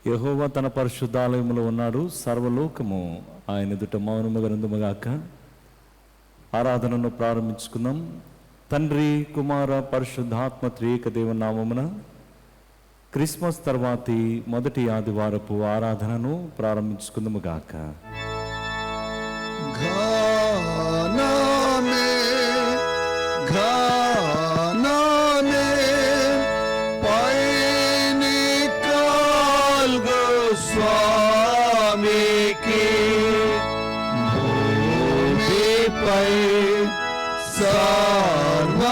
యెహోవా తన పరిశుద్ధాలయములో ఉన్నాడు, సర్వలోకము ఆయన ఎదుట మౌనముగా నుందుముగాక. ఆరాధనను ప్రారంభించుకుందాం. తండ్రి, కుమార, పరిశుద్ధాత్మ త్రియేక దేవుని నామమున క్రిస్మస్ తర్వాతి మొదటి ఆదివారపు ఆరాధనను ప్రారంభించుకుందాముగాక. స్వామికి భూమిపై సర్వదా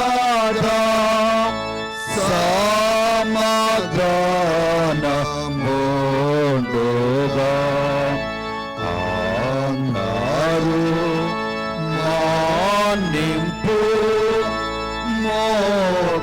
సమాధానముండుగా. అందరూ మన్నింపు మోక్షముందగలరు.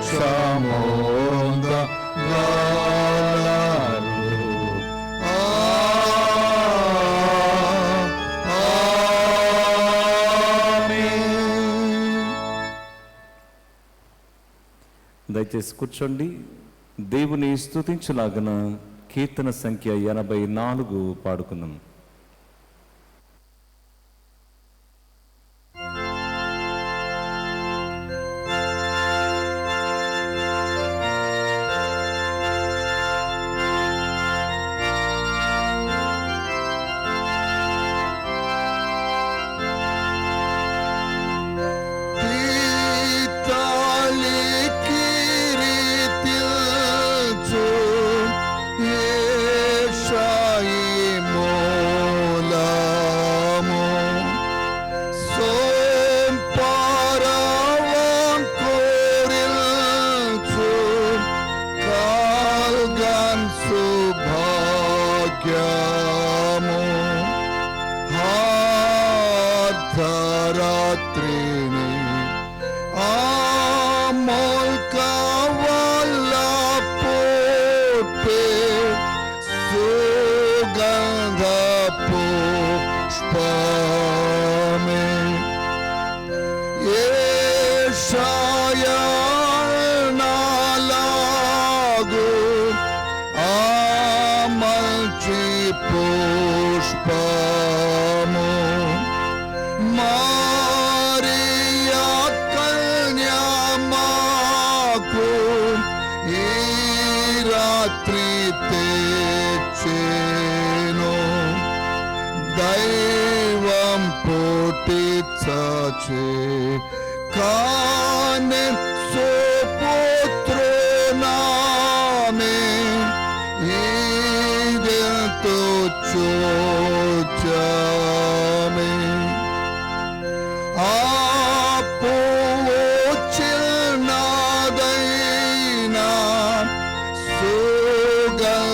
దయచేసి కూర్చోండి. దేవుని స్తుతించులాగన కీర్తన సంఖ్య 84 పాడుకుందాం. దైవం పుట్టించే కానే సుపుత్రునామే ఇదెంతో చూచామే. ఆపు చిన్నదైనా సుగంధమే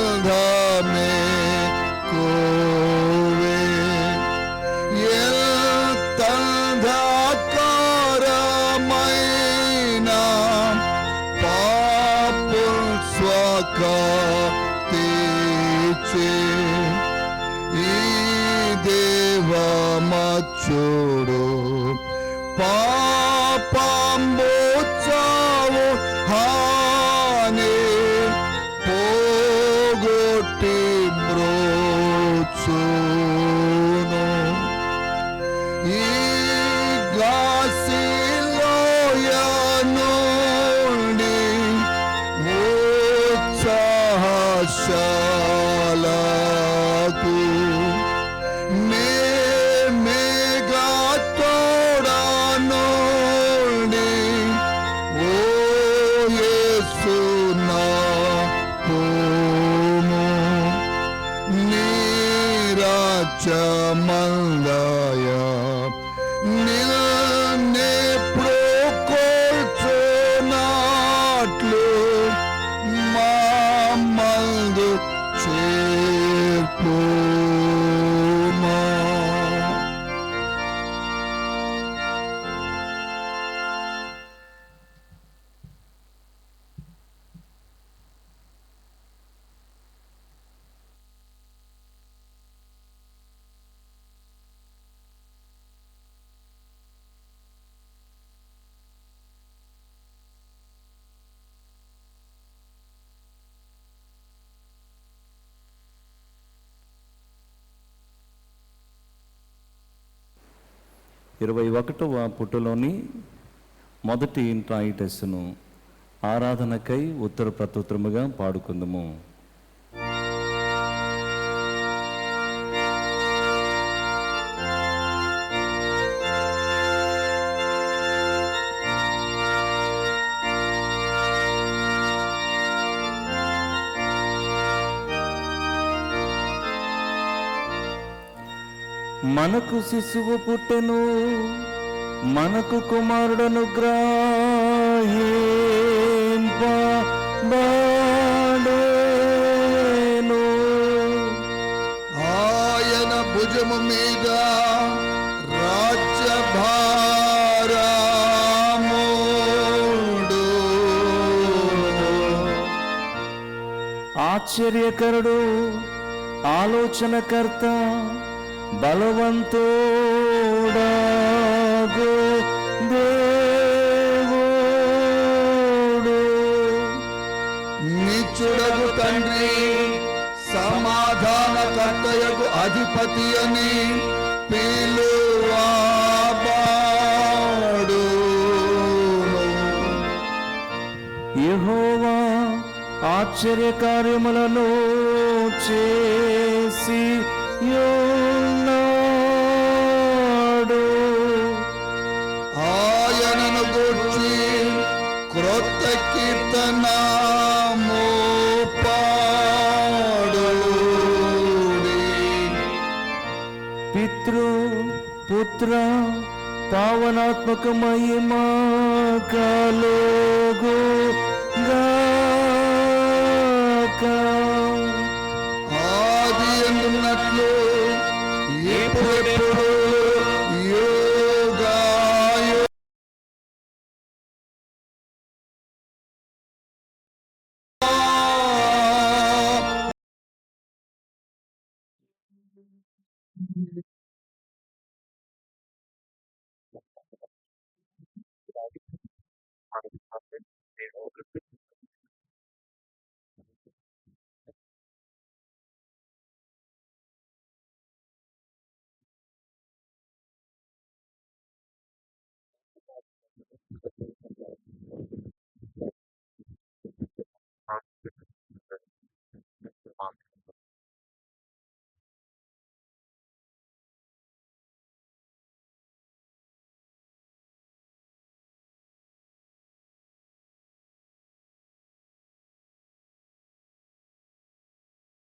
చూడు పాపంబు చావు హాని పోగొట్టి మ్రోచును. ఈ గాసిలోయనుండి ఉత్సాహశాలకు 21వ పుటలోని మొదటి ఇంట్రాయిటస్ను ఆరాధనకై ఉత్తర ప్రత్యుత్తరముగా పాడుకుందాము. మనకు శిశువు పుట్టెను, మనకు కుమారుడను గ్రహింపబడెను. ఆయన భుజము మీద రాజ్యభారముడు. ఆశ్చర్యకరుడు, ఆలోచనకర్త, బలవంతుడగు దేవుడు, నిత్యుడగు తండ్రి, సమాధానకర్తయగు అధిపతి అని పిలువబడు. యెహోవా ఆశ్చర్యకార్యములను చేసి ఉన్నాడు. ఆయనను గూర్చి క్రొత్త కీర్తనము పాడుడి. పితృ పుత్ర పావనాత్మక మహిమ కలుగు గాక. ఆది ఎందున్నట్లు ఎప్పుడెప్పుడు యుగాయు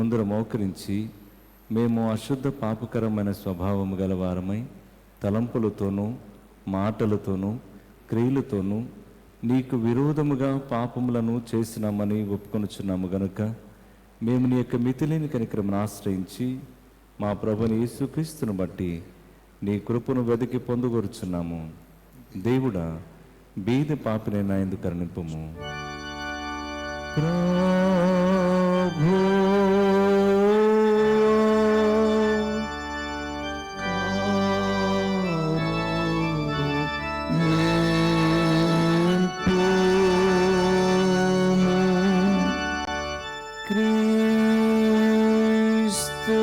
అందరూ మోకరించి, మేము అశుద్ధ పాపకరమైన స్వభావము గలవారమై తలంపులతోనూ మాటలతోనూ క్రియలతోనూ నీకు విరోధముగా పాపములను చేసినామని ఒప్పుకొనుచున్నాము గనుక మేము నీ యొక్క మితిలేని కనికరమును ఆశ్రయించి మా ప్రభుని యేసుక్రీస్తును బట్టి నీ కృపను వెతికి పొందుగొరుచున్నాము. దేవుడా, బీద పాపినైనా ఎందుకు కరుణింపుము. ప్రభు క్రీస్తు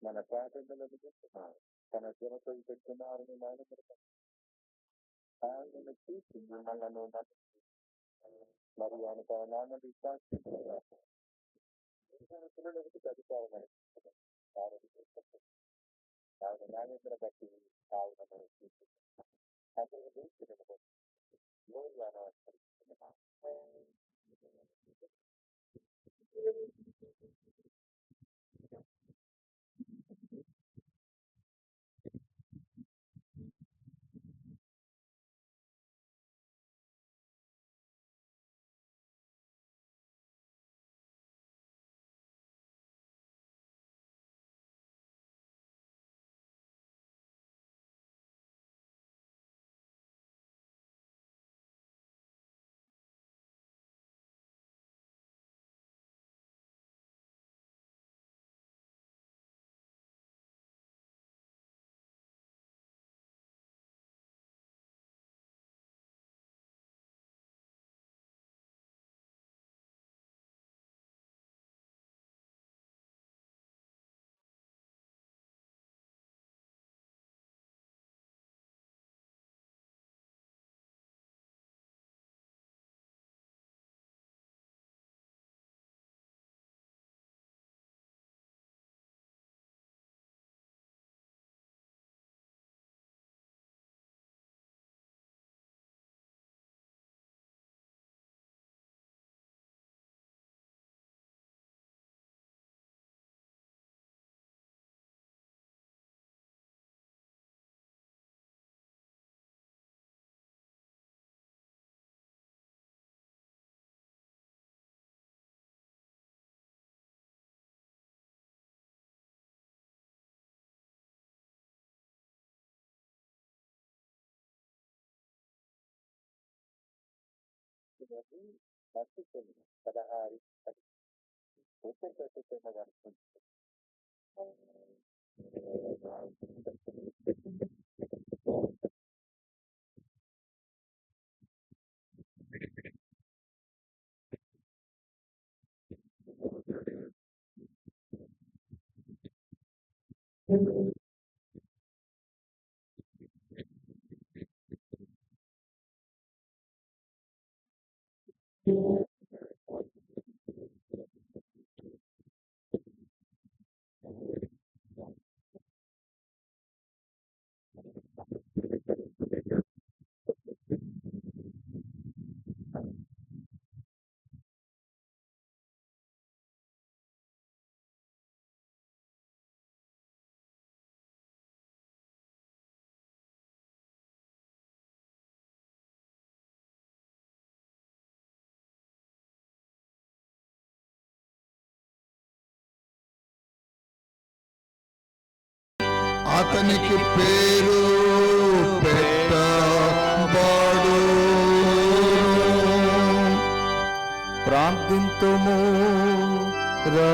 మన పాపములను తన జనతో పెట్టుకున్నారని ఆయన చూసి మనలను మరి ఆయన తన నాన్న పిల్లలకి అధికారమైన ఆయన నాణ్యతను బట్టి ఉన్నది నచ్చుతుంది 16 పెట్టిపోయినది అనుకుంటుంది. అతనికి పేరు పెట్టబడు. ప్రార్థింతుము రండి.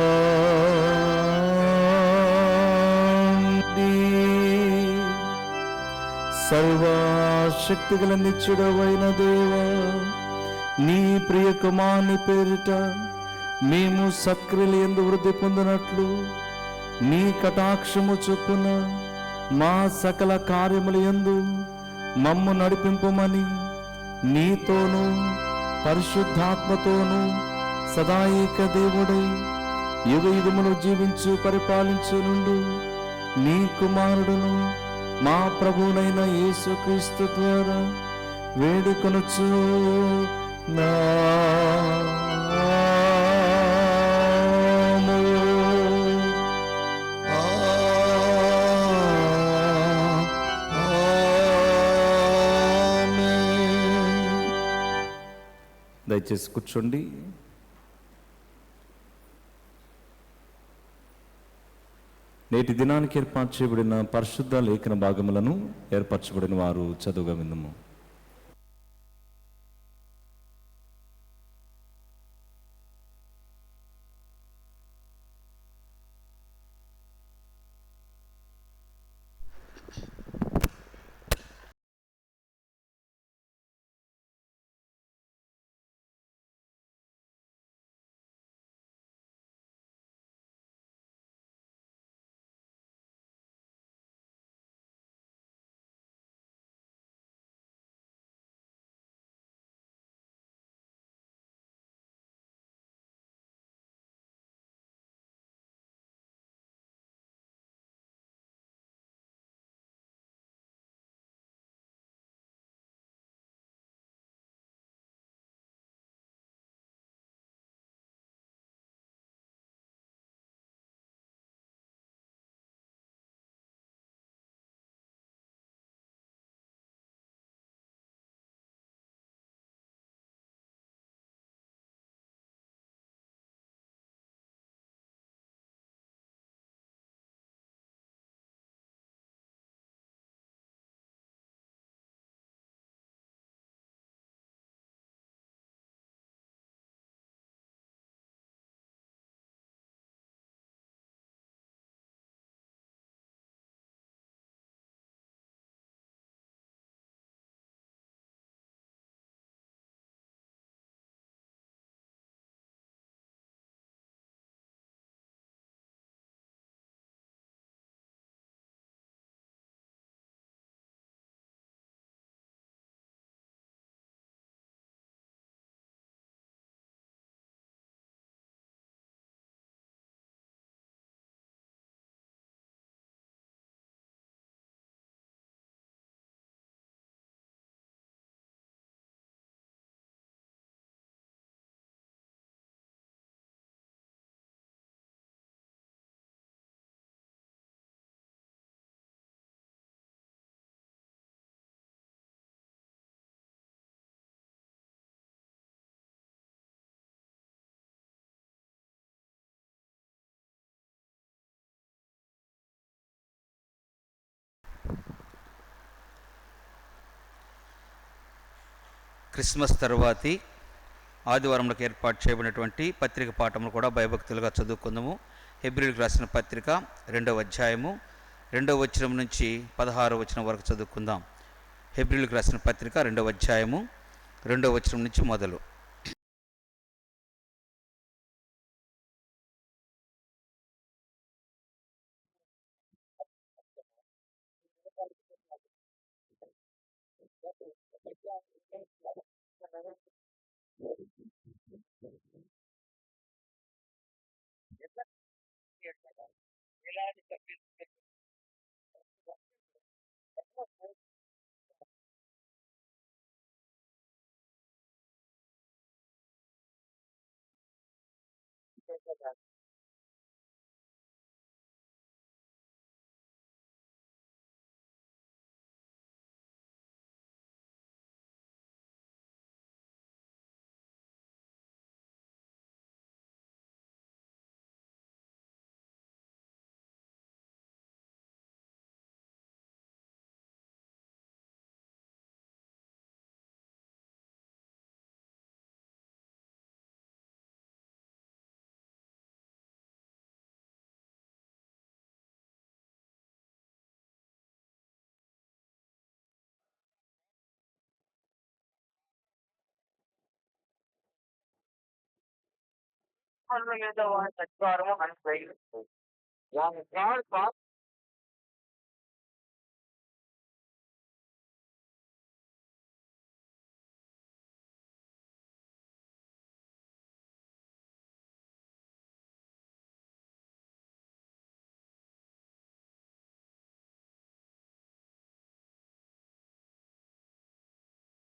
సర్వశక్తిగల నిత్యుడవైన దేవా, నీ ప్రియ కుమారుని పేరిట మేము సత్క్రియలు యందు వృద్ధి పొందినట్లు నీ కటాక్షము చొప్పున మా సకల కార్యముల యందు మమ్ము నడిపింపమని నీతోనూ పరిశుద్ధాత్మతోనూ సదా ఏక దేవుడై యుగ యుగములు జీవించు పరిపాలించు నుండు నీ కుమారుడును మా ప్రభువునైన యేసుక్రీస్తు ద్వారా వేడుకొనుచు నా దయచేసి కూర్చోండి. నేటి దినానికి ఏర్పాటు చేయబడిన పరిశుద్ధ లేఖన భాగములను ఏర్పరచబడిన వారు చదువుగా విందుము. క్రిస్మస్ తరువాతి ఆదివారంలోకి ఏర్పాటు చేయబడినటువంటి పత్రిక పాఠములు కూడా భయభక్తులుగా చదువుకుందాము. హెబ్రీయులకు రాసిన పత్రిక 2వ అధ్యాయము 2వ వచనం నుంచి 16వ వచనం వరకు చదువుకుందాం. హెబ్రీయులకు రాసిన పత్రిక 2వ అధ్యాయము 2వ వచనం నుంచి మొదలు.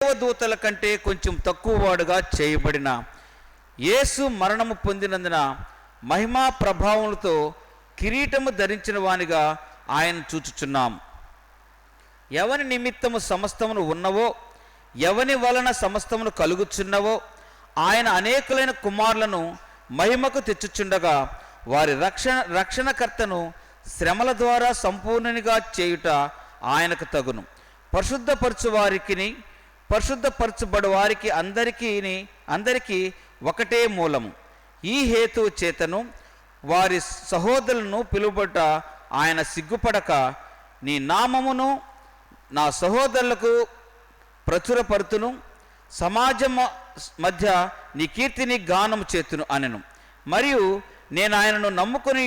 దేవదూతల కంటే కొంచెం తక్కువ వాడుగా చేయబడిన యేసు మరణము పొందినందున మహిమా ప్రభావములతో కిరీటము ధరించిన వానిగా ఆయన చూచుచున్నాం. ఎవని నిమిత్తము సమస్తమును ఉన్నవో, ఎవని వలన సమస్తమును కలుగుచున్నవో ఆయన అనేకులైన కుమారులను మహిమకు తెచ్చుచుండగా వారి రక్షణకర్తను శ్రమల ద్వారా సంపూర్ణునిగా చేయుట ఆయనకు తగును. పరిశుద్ధపరచుబడు వారికి అందరికీ ఒకటే మూలము. ఈ హేతు చేతను వారి సహోదరులను పిలువబట ఆయన సిగ్గుపడక, నీ నామమును నా సహోదరులకు ప్రచురపరుతును, సమాజం మధ్య నీ కీర్తిని గానము చేతును అనెను. మరియు నేను ఆయనను నమ్ముకొని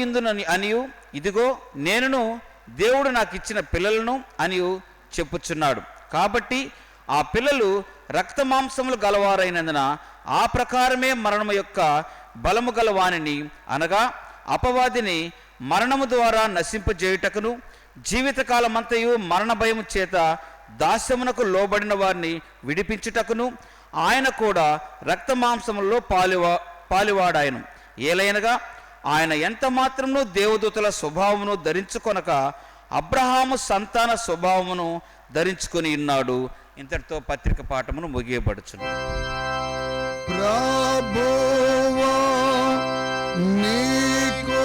ఇందునని అనియు, ఇదిగో నేనును దేవుడు నాకు ఇచ్చిన పిల్లలను అనియు చెప్పుచున్నాడు. కాబట్టి ఆ పిల్లలు రక్తమాంసములు గలవారైనందున ఆ ప్రకారమే మరణము యొక్క బలము గలవానిని, అనగా అపవాదిని మరణము ద్వారా నశింపజేయుటకును, జీవితకాలమంతయు మరణ భయము చేత దాస్యమునకు లోబడిన వారిని విడిపించుటకును ఆయన కూడా రక్తమాంసములలో పాలివాడాయను. ఏలైనగా ఆయన ఎంత మాత్రమును దేవదూతల స్వభావమును ధరించుకొనక అబ్రహాము సంతాన స్వభావమును ధరించుకొని ఉన్నాడు. ఇంతటితో పత్రిక పాఠమును ముగియబడుచును. ప్రభువా నీకు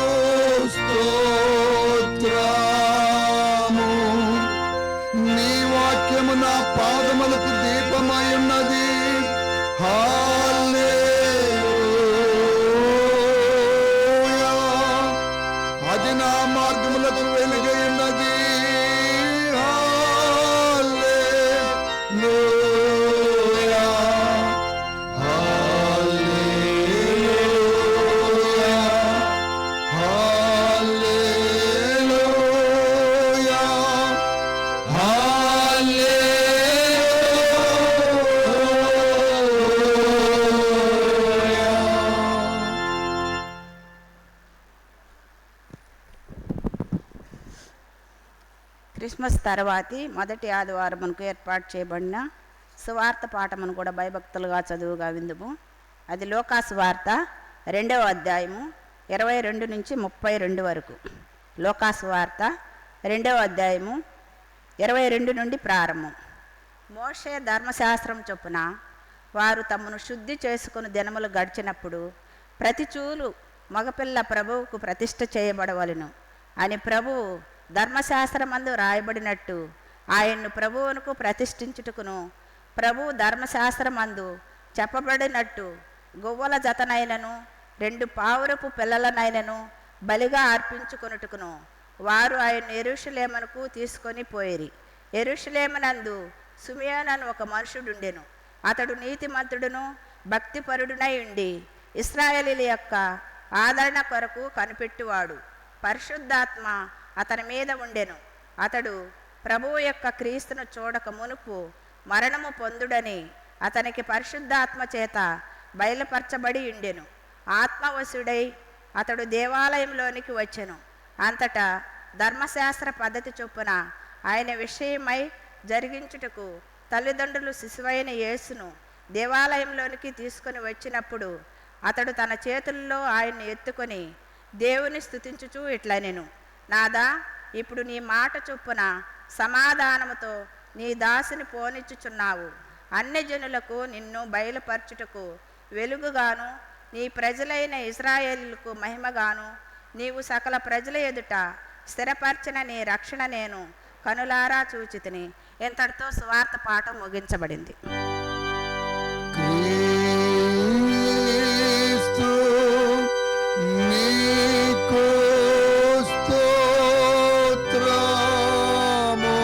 స్తోత్రము. నీ వాక్యము నా పాదములకు దీపమై ఉన్నది. హల్లెలూయా. అది నా మార్గములకు వెలుగై ఉన్నది. హల్లెలూయా. హల్లెలూయా. హల్లెలూయా. క్రిస్మస్ తర్వాతి మొదటి ఆదివారమునకు ఏర్పాటు చేయబడిన సువార్త పాఠమును కూడా భయభక్తులుగా చదువుగా విందుము. అది లూకా సువార్త 2వ అధ్యాయము 22 నుంచి 32 వరకు. లూకా సువార్త 2వ అధ్యాయము 22 నుండి ప్రారంభం. మోషే ధర్మశాస్త్రం చొప్పున వారు తమను శుద్ధి చేసుకుని దినములు గడిచినప్పుడు ప్రతి చూలు మగపిల్ల ప్రభువుకు ప్రతిష్ఠ చేయబడవలెను అని ప్రభువు ధర్మశాస్త్రమందు రాయబడినట్టు ఆయన్ను ప్రభువునకు ప్రతిష్ఠించుటకును ప్రభు ధర్మశాస్త్రమందు చెప్పబడినట్టు గువ్వల జతనైనను 2 పావురపు పిల్లలనైనను బలిగా అర్పించుకొనుటకును వారు ఆయన యెరూషలేమునకు తీసుకొని పోయిరి. యెరూషలేమునందు సిమియోను ఒక మనుషుడుండెను. అతడు నీతిమంతుడును భక్తిపరుడునై ఉండి ఇశ్రాయేలీయుల యొక్క ఆదరణ కొరకు కనిపెట్టువాడు. పరిశుద్ధాత్మ అతని మీద ఉండెను. అతడు ప్రభువు యొక్క క్రీస్తును చూడక మునుపు మరణము పొందుడని అతనికి పరిశుద్ధాత్మ చేత బయలుపరచబడి ఉండెను. ఆత్మవశుడై అతడు దేవాలయంలోనికి వచ్చెను. అంతటా ధర్మశాస్త్ర పద్ధతి చొప్పున ఆయన విషయమై జరిగించుటకు తల్లిదండ్రులు శిశువైన యేసును దేవాలయంలోనికి తీసుకొని వచ్చినప్పుడు అతడు తన చేతుల్లో ఆయన్ని ఎత్తుకొని దేవుని స్తుతించుచూ ఇట్లనెను, నాదా, ఇప్పుడు నీ మాట చొప్పున సమాధానముతో నీ దాసుని పోనిచ్చుచున్నావు. అన్యజనులకు నిన్ను బయలుపరచుటకు వెలుగుగాను నీ ప్రజలైన ఇశ్రాయేలీయులకు మహిమగాను నీవు సకల ప్రజల ఎదుట స్థిరపరచిన నీ రక్షణ నేను కనులారా చూచితిని. ఇంతటితో సువార్త పాఠం ముగించబడింది. క్రీస్తు నీకు స్తోత్రము.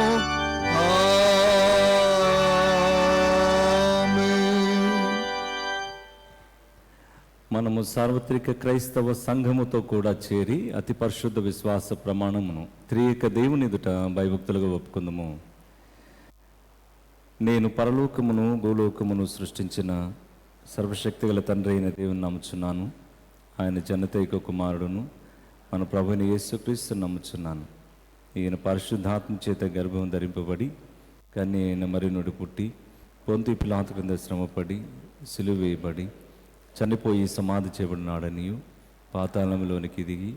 ఆమేన్. మనము సార్వత్రిక క్రైస్తవ సంఘముతో కూడా చేరి అతి పరిశుద్ధ విశ్వాస ప్రమాణమును త్రియేక దేవుని ఎదుట భయభక్తులుగా ఒప్పుకుందాము. నేను పరలోకమును భూలోకమును సృష్టించిన సర్వశక్తిగల తండ్రి అయిన దేవుని నమ్ముచున్నాను. ఆయన జనతైక కుమారుడును మన ప్రభుని యేసుక్రీస్తును నమ్ముచున్నాను. ఈయన పరిశుద్ధాత్మ చేత గర్భం ధరింపబడి కన్య అయిన మరి నుండి పుట్టి పొంతి పిలాతు క్రింద శ్రమపడి సిలువ వేయబడి చనిపోయి సమాధి చేయబడినాడనియు పాతాళంలోనికి దిగి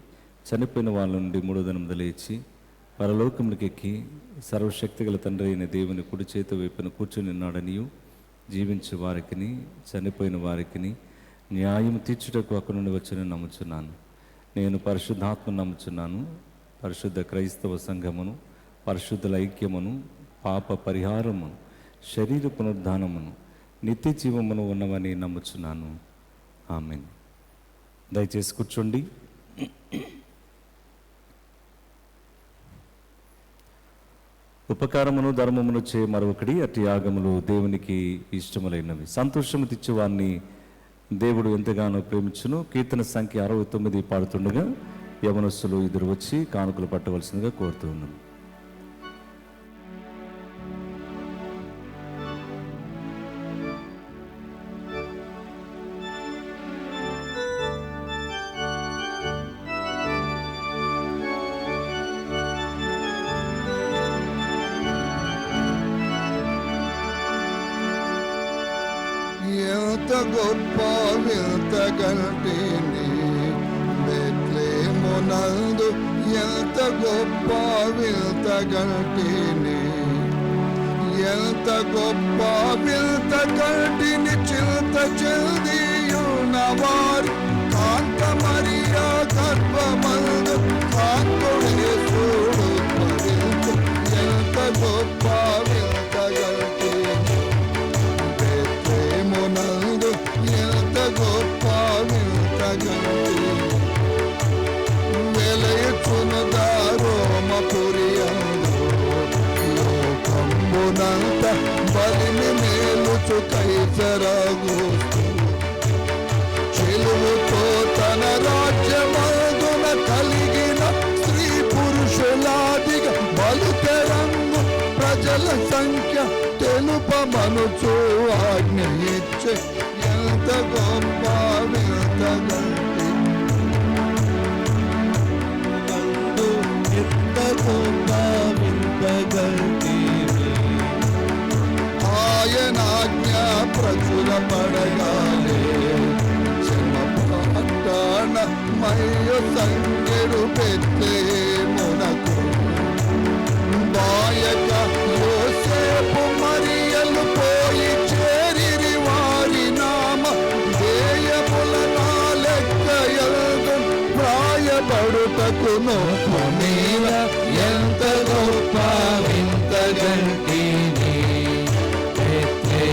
చనిపోయిన వాళ్ళ నుండి 3వ దినమున లేచి పరలోకమునికి ఎక్కి సర్వశక్తిగల తండ్రి అయిన దేవుని కుడి చేత వైపున కూర్చుని ఉన్నాడనియు జీవించే వారికిని చనిపోయిన వారికిని న్యాయం తీర్చుటకు అక్కడి నుండి వచ్చి నమ్ముచున్నాను. నేను పరిశుద్ధాత్మ నమ్ముచున్నాను. పరిశుద్ధ క్రైస్తవ సంఘమును, పరిశుద్ధుల ఐక్యమును, పాప పరిహారమును, శరీర పునరుద్ధానమును, నిత్య జీవమును ఉన్నవని నమ్ముచున్నాను. ఆమేన్. దయచేసి కూర్చోండి. ఉపకారమును ధర్మమును చే మరొకటి అట్టి యాగములు దేవునికి ఇష్టములైనవి. సంతోషము తెచ్చు వారిని దేవుడు ఎంతగానో ప్రేమించును. కీర్తన సంఖ్య 69 పాడుతుండగా యవనస్తులు ఎదురు వచ్చి కానుకలు పట్టవలసిందిగా కోరుతూ ఉన్నాను. ఎంత గొప్ప వింత గంటిని బెత్లెహేమునందు, ఎంత గొప్ప వింత గంటిని, ఎంత గొప్ప వింత గంటిని చింత చెందియున్నవారు కాంత మరియా గర్భమందు కాంతుడేసుడు ఉద్భవించు. ఎంత గొప్ప వింత గంటిని బెత్లెహేమునందు, ఎంత గొప్ప వింత గంటిని వెలయుచున్నదారోమపురియందు లోకమునంత బలిమి మేలుచు కైసరాగోస్తు. చెలువుతో తన రాజ్యమందున కలిగిన స్త్రీ పురుషులాదిగా బలుతెరంగు ప్రజల సంఖ్య తెలుపమనుచు ఆజ్ఞ ఇచ్చే. ఎంత గొప్ప వింత గంటి, ఎంత గొప్ప వింత గంటి. ఆయనాజ్ఞ ప్రచుర పడగాలే క్షమపాటాన మయ్యు సంగెడు బెత్లెహేమునకు బాయక యోసేపు మరియలు పోయి చేరిరి వారి నామ దేయముల నాలెక్కయల్దు ప్రాయబడుటకును నీల. ఎంత గొప్ప వింత గంటిని బెత్లెహేమునందు,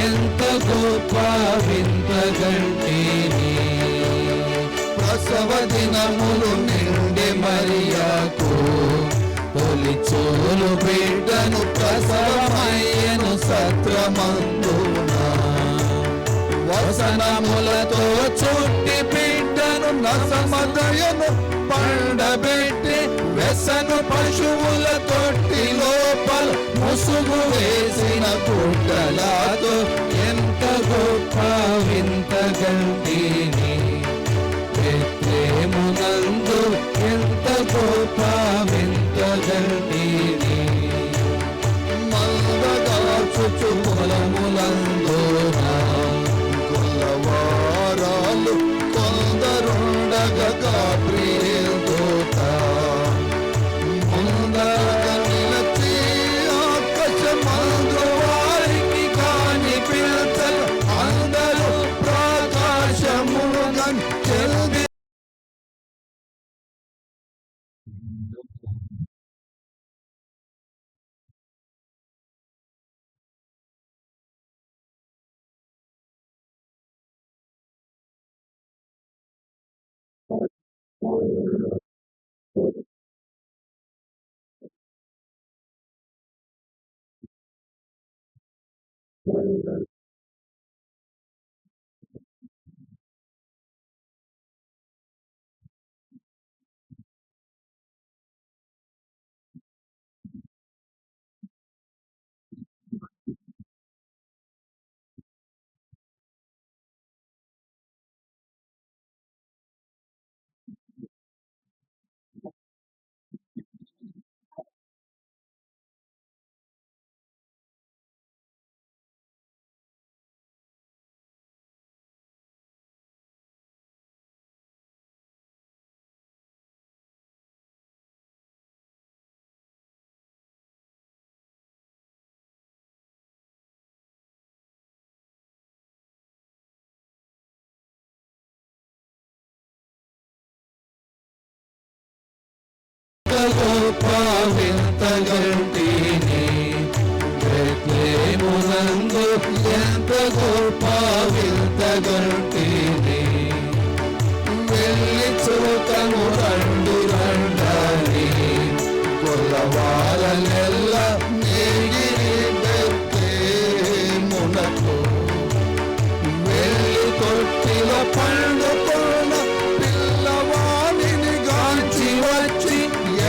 ఎంత గొప్ప వింత గంటిని. ప్రసవ దినములు నిండి మరియాకు తొలి చోలు బిడ్డను ప్రసవమయ్యను సత్రమందున. వసనములతో చుట్టి బిడ్డను నసమదయను పండబెట్టి వెసను పశువుల తొట్టి లోపల ముసుగు వేసిన గుడ్డలతో ఎంత గొప్ప వింత గంటిని. బెత్లెహేమునందు ఎంత గొప్ప వింత గంటిని. మందగాచుచు పొలములందున గొల్లవారాలు కొందరుండగా గాబ్రియేలు దూత ముందరగా నిలిచి ఆకాశమందు వారికి కనిపించక అందరూ ప్రకాశముగా చెల్లి. గొప్ప వింత గంటిని. బెత్లెహేమునందు ఎంత గొప్ప వింత గంటిని. వెళ్ళి చూతము రండు రండని గొల్లవారలెల్ల నేగిరి బెత్లెహేమునకు. వెళ్ళి తొట్టిలో పండుకున్న పిల్లవాడిని గాంచి వచ్చి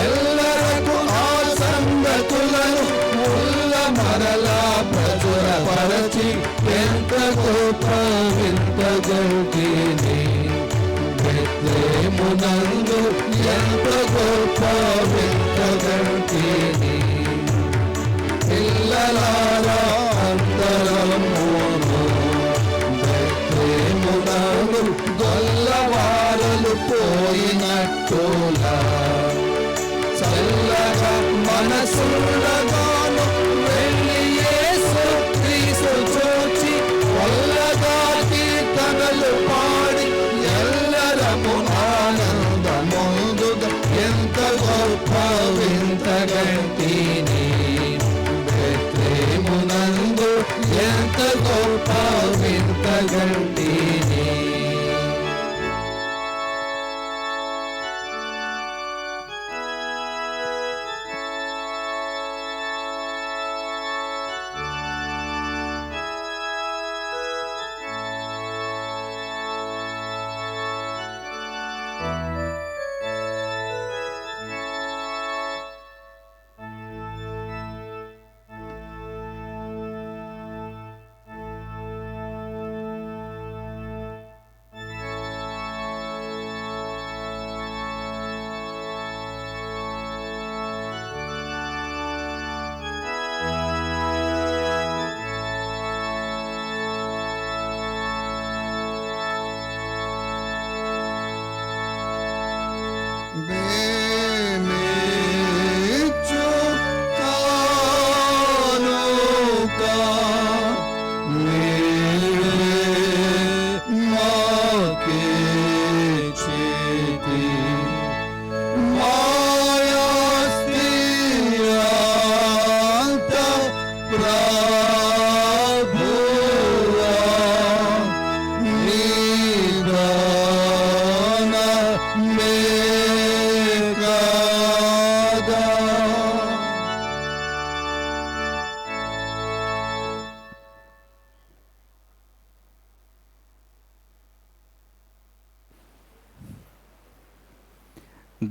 ఎల్లరకు ఆ సంగతులను ముల్ల మరలా ప్రచురపరచి ఎంత గొప్ప వింత గంటిని. బెత్లెహేమునందు ఎంత గొప్ప వింత గంటిని. పిల్లలారా అందరమును బెత్లెహేమునందు గొల్లవారలు పోయినట్టులా చల్లగా మనసుండగాను వెళ్ళి యేసు క్రీస్తు చూచి వల్లగా కీర్తనలు పాడి ఎల్లరము ఆనందముందుగా ఎంత గొప్ప వింత గంటిని. బెత్లెహేమునందు ఎంత గొప్ప వింత గంటిని.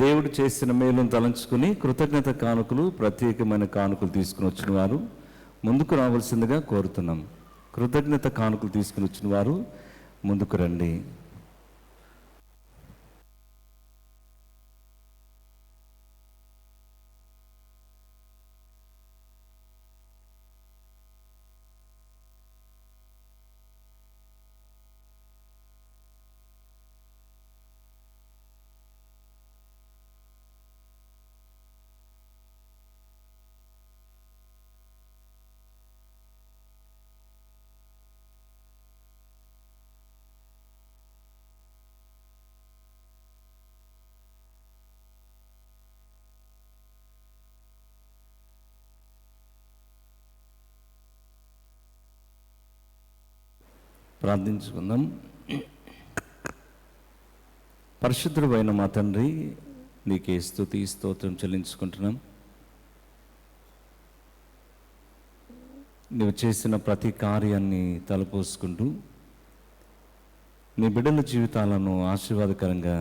దేవుడు చేసిన మేలును తలంచుకుని కృతజ్ఞత కానుకలు, ప్రత్యేకమైన కానుకలు తీసుకుని వచ్చిన వారు ముందుకు రావాల్సిందిగా కోరుతున్నాం. కృతజ్ఞత కానుకలు తీసుకుని వచ్చిన వారు ముందుకు రండి. ప్రార్థించుకుందాం. పరిశుద్ధుడైన మా తండ్రి, నీకే స్తుతి స్తోత్రం చెల్లించుకుంటున్నాం. నువ్వు చేసిన ప్రతి కార్యాన్ని తలపోసుకుంటూ నీ బిడ్డల జీవితాలను ఆశీర్వాదకరంగా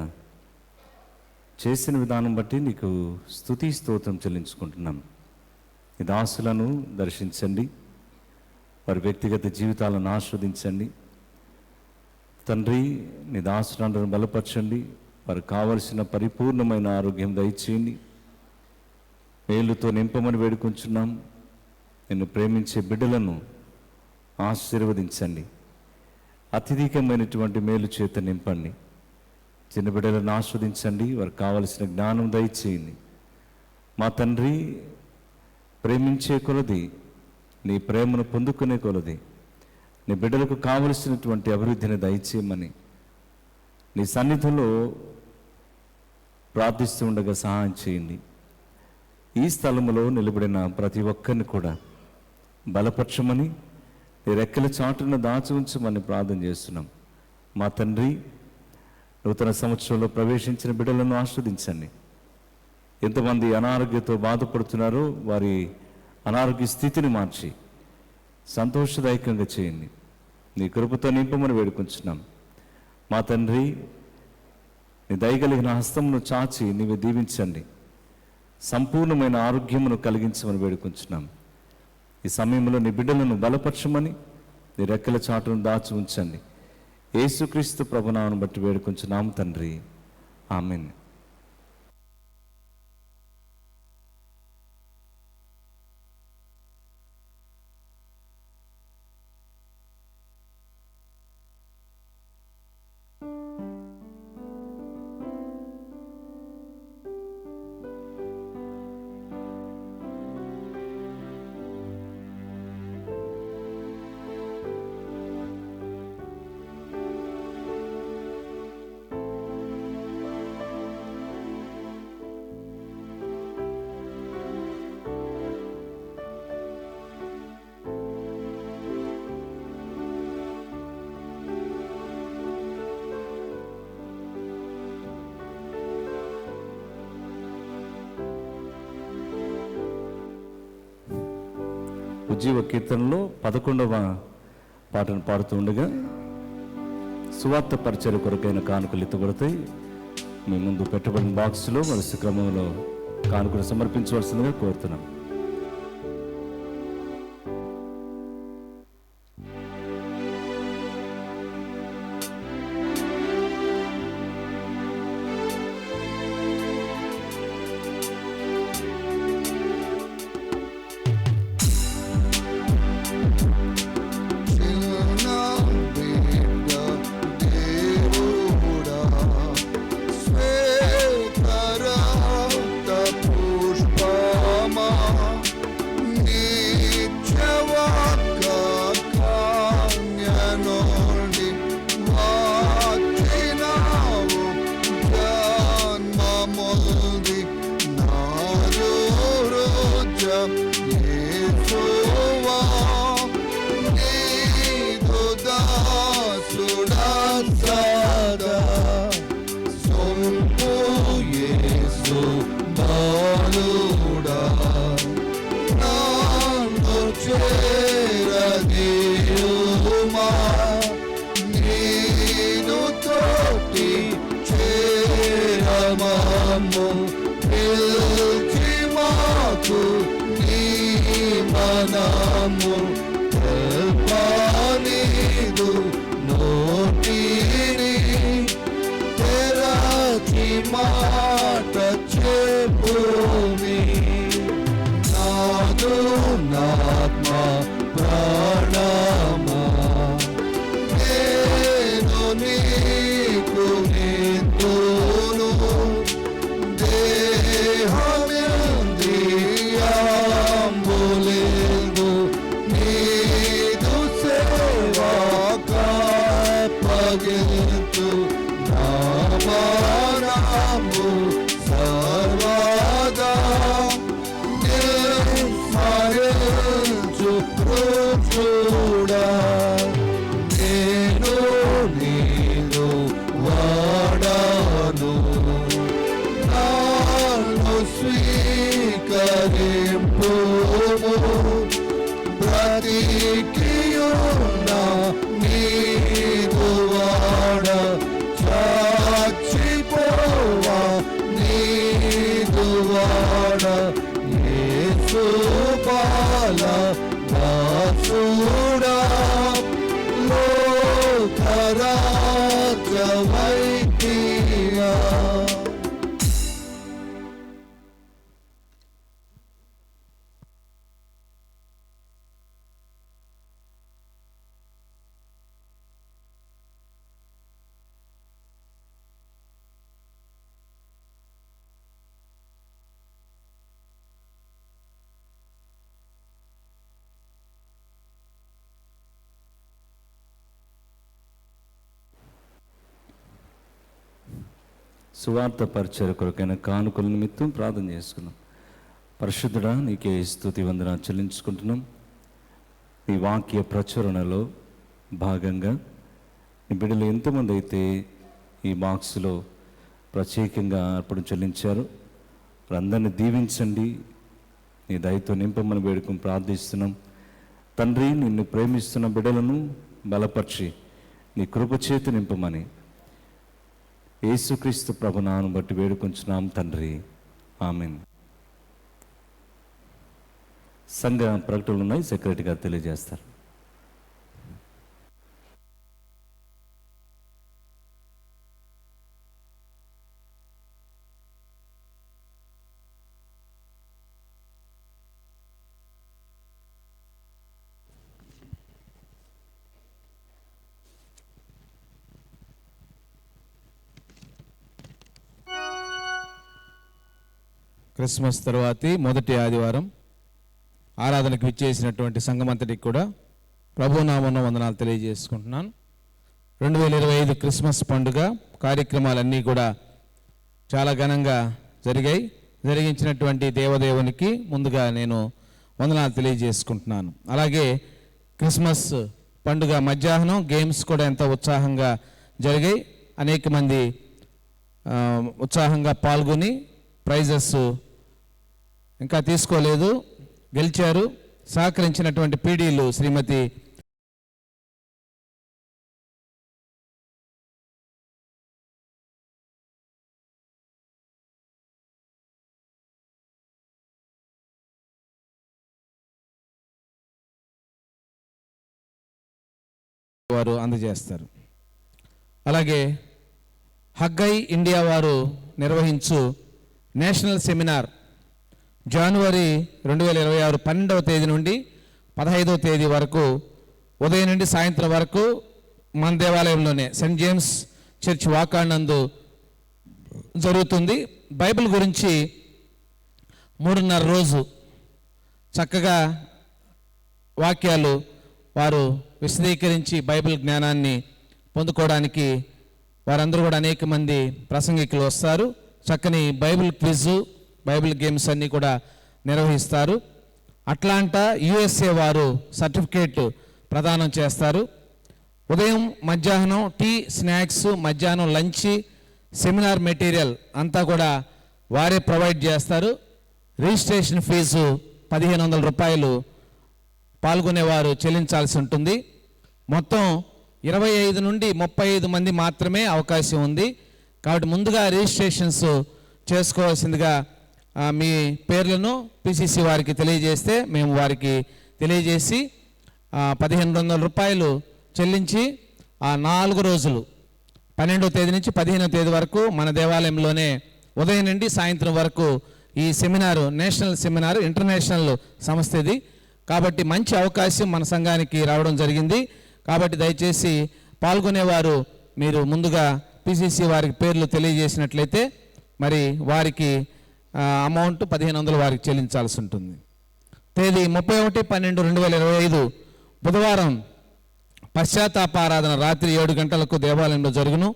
చేసిన విధానం బట్టి నీకు స్తుతి స్తోత్రం చెల్లించుకుంటున్నాం. ఈ దాసులను దర్శించండి, వారి వ్యక్తిగత జీవితాలను ఆస్వాదించండి తండ్రి. నీ దాసులను బలపరచండి, వారికి కావలసిన పరిపూర్ణమైన ఆరోగ్యం దయచేయండి, మేలుతో నింపమని వేడుకుంటున్నాం. నిన్ను ప్రేమించే బిడ్డలను ఆశీర్వదించండి, అత్యధికమైనటువంటి మేలు చేత నింపండి. చిన్న బిడ్డలను ఆస్వాదించండి, వారికి కావలసిన జ్ఞానం దయచేయండి. మా తండ్రి, ప్రేమించే కొలది, నీ ప్రేమను పొందుకునే కొలది నీ బిడ్డలకు కావలసినటువంటి అభివృద్ధిని దయచేయమని నీ సన్నిధిలో ప్రార్థిస్తూ ఉండగా సహాయం చేయండి. ఈ స్థలములో నిలబడిన ప్రతి ఒక్కరిని కూడా బలపరచమని, నీ రెక్కల చాటున దాచి ఉంచమని ప్రార్థన చేస్తున్నాం. మా తండ్రి, నూతన సంవత్సరంలో ప్రవేశించిన బిడ్డలను ఆస్వాదించండి. ఎంతమంది అనారోగ్యంతో బాధపడుతున్నారో వారి అనారోగ్య స్థితిని మార్చి సంతోషదాయకంగా చేయండి. నీ కృపతో నింపమని వేడుకుంటున్నాం. మా తండ్రి, నీ దయగలిగిన హస్తమును చాచి నీవే దీవించండి, సంపూర్ణమైన ఆరోగ్యమును కలిగించమని వేడుకుంటున్నాం. ఈ సమయంలో నీ బిడ్డలను బలపరచమని నీ రెక్కల చాటును దాచి ఉంచండి. యేసుక్రీస్తు ప్రభునామమును బట్టి వేడుకుంటున్నాం తండ్రి, ఆమేన్. ఉజ్జీవ కీర్తనలో 11వ పాటను పాడుతూ ఉండగా సువార్త పరిచర్య కొరకైన కానుకలు ఎత్తుబడతాయి. మీ ముందు పెట్టబడిన బాక్సులో వరుస క్రమంలో కానుకలు సమర్పించవలసిందిగా కోరుతున్నాం. Pushpama సాగించు నామానాము సర్వదా స్మరించు చూడా నేను నీను వాడాను నాను స్వీకరింపు బ్రతికియున్న నీదు వాడ చచ్చిపోవా నీదు వాడ యేసు బాల దాసుడా లోకరాజ్యమైతియా. సువార్త పరిచయ కొరకైన కానుకల నిమిత్తం ప్రార్థన చేసుకున్నాం. పరిశుద్ధుడా, నీకే స్తుతి వందన చెల్లించుకుంటున్నాం. ఈ వాక్య ప్రచురణలో భాగంగా ఈ బిడ్డలు ఎంతమంది అయితే ఈ బాక్స్లో ప్రత్యేకంగా అర్పణ చెల్లించారు, వారందరినీ దీవించండి, నీ దయతో నింపమని వేడుకొని ప్రార్థిస్తున్నాం. తండ్రి, నిన్ను ప్రేమిస్తున్న బిడ్డలను బలపరిచి నీ కృప చేతి నింపమని యేసుక్రీస్తు ప్రభునామమును బట్టి వేడుకొంచున్నాం తండ్రి, ఆమేన్. సంఘ ప్రకటనలు ఉన్నాయి, సెక్రటరీ గారు తెలియజేస్తారు. క్రిస్మస్ తర్వాతి మొదటి ఆదివారం ఆరాధనకు విచ్చేసినటువంటి సంఘమంతటికి కూడా ప్రభునామమున వందనాలు తెలియజేసుకుంటున్నాను. 2025 క్రిస్మస్ పండుగ కార్యక్రమాలన్నీ కూడా చాలా ఘనంగా జరిగించినటువంటి దేవదేవునికి ముందుగా నేను వందనాలు తెలియజేసుకుంటున్నాను. అలాగే క్రిస్మస్ పండుగ మధ్యాహ్నం గేమ్స్ కూడా ఎంతో ఉత్సాహంగా జరిగాయి. అనేక మంది ఉత్సాహంగా పాల్గొని ప్రైజెస్ ఇంకా తీసుకోలేదు, గెలిచారు. సహకరించినటువంటి పీడీలు శ్రీమతి వారు అందజేస్తారు. అలాగే హగ్గై ఇండియా వారు నిర్వహించు నేషనల్ సెమినార్ జనవరి 2026 12వ తేదీ నుండి 15వ తేదీ వరకు ఉదయం నుండి సాయంత్రం వరకు మన దేవాలయంలోనే సెయింట్ జేమ్స్ చర్చ్ వాకాండందు జరుగుతుంది. బైబిల్ గురించి 3.5 రోజు చక్కగా వాక్యాలు వారు విశదీకరించి బైబిల్ జ్ఞానాన్ని పొందుకోవడానికి వారందరూ కూడా అనేక మంది ప్రసంగికులు వస్తారు. చక్కని బైబిల్ క్విజ్, బైబిల్ గేమ్స్ అన్నీ కూడా నిర్వహిస్తారు. అట్లాంటా USA వారు సర్టిఫికేట్ ప్రదానం చేస్తారు. ఉదయం మధ్యాహ్నం టీ, స్నాక్స్, మధ్యాహ్నం లంచ్, సెమినార్ మెటీరియల్ అంతా కూడా వారే ప్రొవైడ్ చేస్తారు. రిజిస్ట్రేషన్ ఫీజు 1500 రూపాయలు పాల్గొనేవారు చెల్లించాల్సి ఉంటుంది. మొత్తం 25 నుండి 35 మంది మాత్రమే అవకాశం ఉంది. కాబట్టి ముందుగా రిజిస్ట్రేషన్స్ చేసుకోవాల్సిందిగా మీ పేర్లను PCC వారికి తెలియజేస్తే మేము వారికి తెలియజేసి 1500 రూపాయలు చెల్లించి ఆ 4 రోజులు 12వ తేదీ నుంచి 15వ తేదీ వరకు మన దేవాలయంలోనే ఉదయం నుండి సాయంత్రం వరకు ఈ సెమినారు, నేషనల్ సెమినార్, ఇంటర్నేషనల్ సంస్థ ఇది. కాబట్టి మంచి అవకాశం మన సంఘానికి రావడం జరిగింది. కాబట్టి దయచేసి పాల్గొనేవారు మీరు ముందుగా PCC వారికి పేర్లు తెలియజేసినట్లయితే మరి వారికి అమౌంట్ 1500 వారికి చెల్లించాల్సి ఉంటుంది. తేదీ 31/12/2025 బుధవారం పశ్చాత్తాపారాధన రాత్రి 7 గంటలకు దేవాలయంలో జరుగును.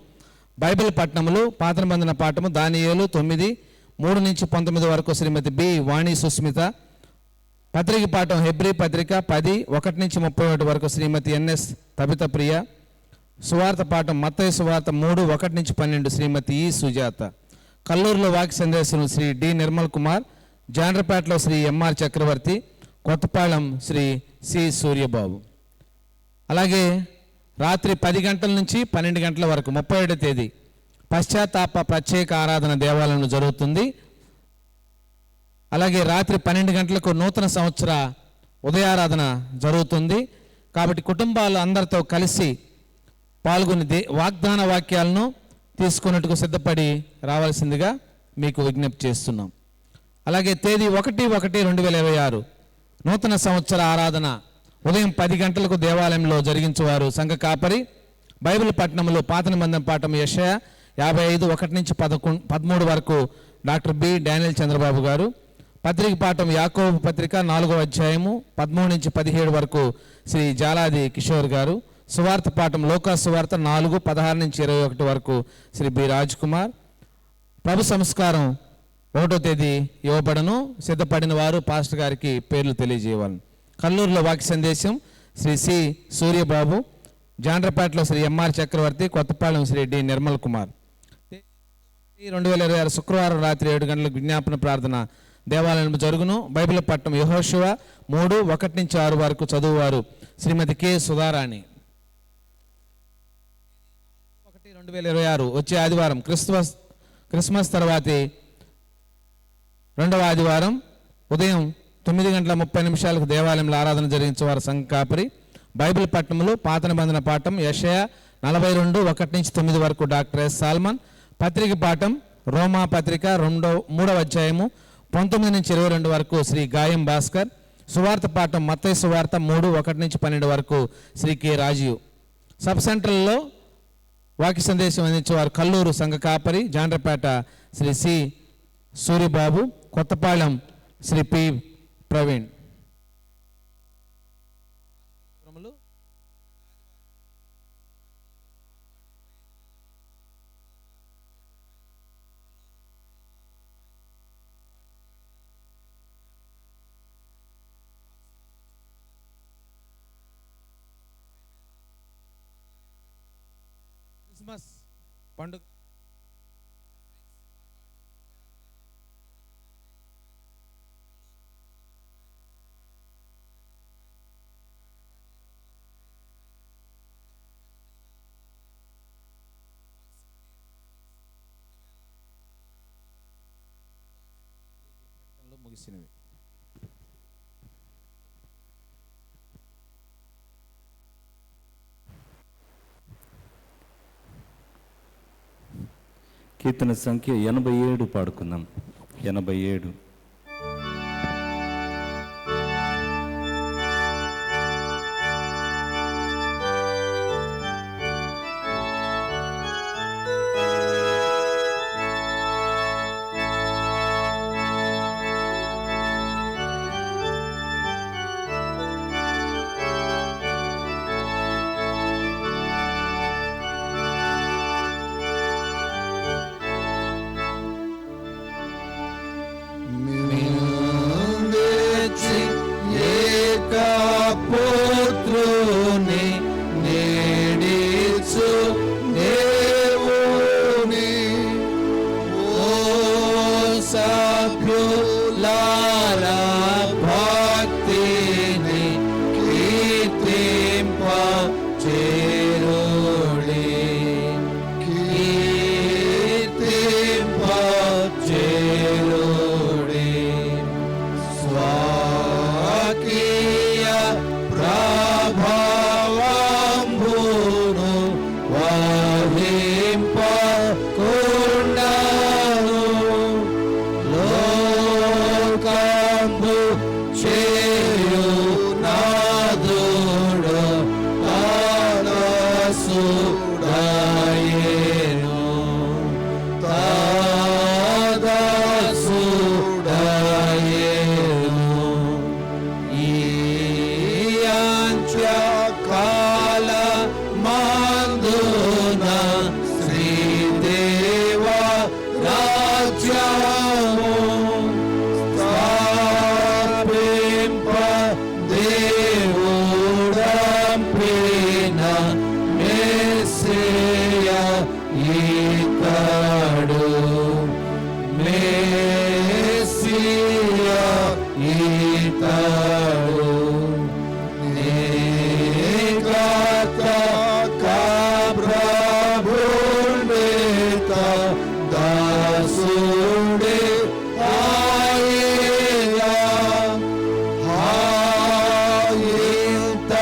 బైబిల్ పట్టణములు పాత నిబంధన పాఠము దానియేలు 9 3 నుంచి 19 వరకు శ్రీమతి బి వాణి సుస్మిత. పత్రిక పాఠం హెబ్రీ పత్రిక 10 1 నుంచి 31 వరకు శ్రీమతి ఎన్ఎస్ తబిత ప్రియ. సువార్త పాఠం మత్తయి సువార్త 3 1 నుంచి 12 శ్రీమతి ఈ సుజాత. కల్లూరులో వాక్య సందేశం శ్రీ డి నిర్మల్ కుమార్. జాండ్రపేటలో శ్రీ ఎంఆర్ చక్రవర్తి. కొత్తపాళెం శ్రీ సి సూర్యబాబు. అలాగే రాత్రి 10 గంటల నుంచి 12 గంటల వరకు 31వ తేదీ పశ్చాత్తాప ప్రత్యేక ఆరాధన దేవాలయంలో జరుగుతుంది. అలాగే రాత్రి 12 గంటలకు నూతన సంవత్సర ఉదయారాధన జరుగుతుంది. కాబట్టి కుటుంబాలు అందరితో కలిసి పాల్గొని వాగ్దాన వాక్యాలను తీసుకున్నట్టుకు సిద్ధపడి రావాల్సిందిగా మీకు విజ్ఞప్తి చేస్తున్నాం. అలాగే తేదీ 1/1/2026 నూతన సంవత్సర ఆరాధన ఉదయం 10 గంటలకు దేవాలయంలో జరిగించేవారు సంఘ కాపరి. బైబిల్ పట్టణంలో పాత నిబంధన పాఠం యెషయా 55 1 నుంచి 13 వరకు డాక్టర్ బి డానియల్ చంద్రబాబు గారు. పత్రిక పాఠం యాకోబు పత్రిక 4వ అధ్యాయము 13 నుంచి 17 వరకు శ్రీ జాలాది కిషోర్ గారు. సువార్త పాఠం లోకా సువార్త 4 16 నుంచి 21 వరకు శ్రీ బి రాజ్ కుమార్. ప్రభు సంస్కారం 1వ తేదీ ఇవ్వబడను. సిద్ధపడిన వారు పాస్టర్ గారికి పేర్లు తెలియజేయవాలను. కల్లూరులో వాక్య సందేశం శ్రీ సి సూర్యబాబు. జాండ్రపేటలో శ్రీ ఎంఆర్ చక్రవర్తి. కొత్తపాళెం శ్రీ డి నిర్మల్ కుమార్. 2026 శుక్రవారం రాత్రి 7 గంటలకు విజ్ఞాపన ప్రార్థన దేవాలయంలో జరుగును. బైబిల్ పట్టణం యెహోషువ 3 1 నుంచి 6 వరకు చదువువారు శ్రీమతి కె సుధారాణి. 1/1/2026 వచ్చే ఆదివారం క్రిస్మస్ తర్వాతి 2వ ఆదివారం ఉదయం 9:30 దేవాలయంలో ఆరాధన జరిగించేవారు సంఘ కాపరి. బైబిల్ పట్టణంలో పాత నిబంధన పాఠం యెషయా 42 1 నుంచి 9 వరకు డాక్టర్ ఎస్ సాల్మన్. పత్రిక పాఠం రోమా పత్రిక 3వ అధ్యాయము 19 నుంచి 22 వరకు శ్రీ గాయం భాస్కర్. సువార్త పాఠం మత్తయి సువార్త 3 1 నుంచి 12 వరకు శ్రీ కె రాజీవ్. సబ్ సెంటర్లో వాక్య సందేశం అందించేవారు కల్లూరు సంఘ కాపరి. Jandrapeta Sri C Suryababu. Kothapalem Sri P Praveen. Christmas పండుగ ముగిసినవి. కీర్తన సంఖ్య 87 పాడుకుందాం. 87. కాల ఈతడు మెస్సియా ఈతడు నేగాత ప్రభునేత దాసుడే ఆయా హాయింత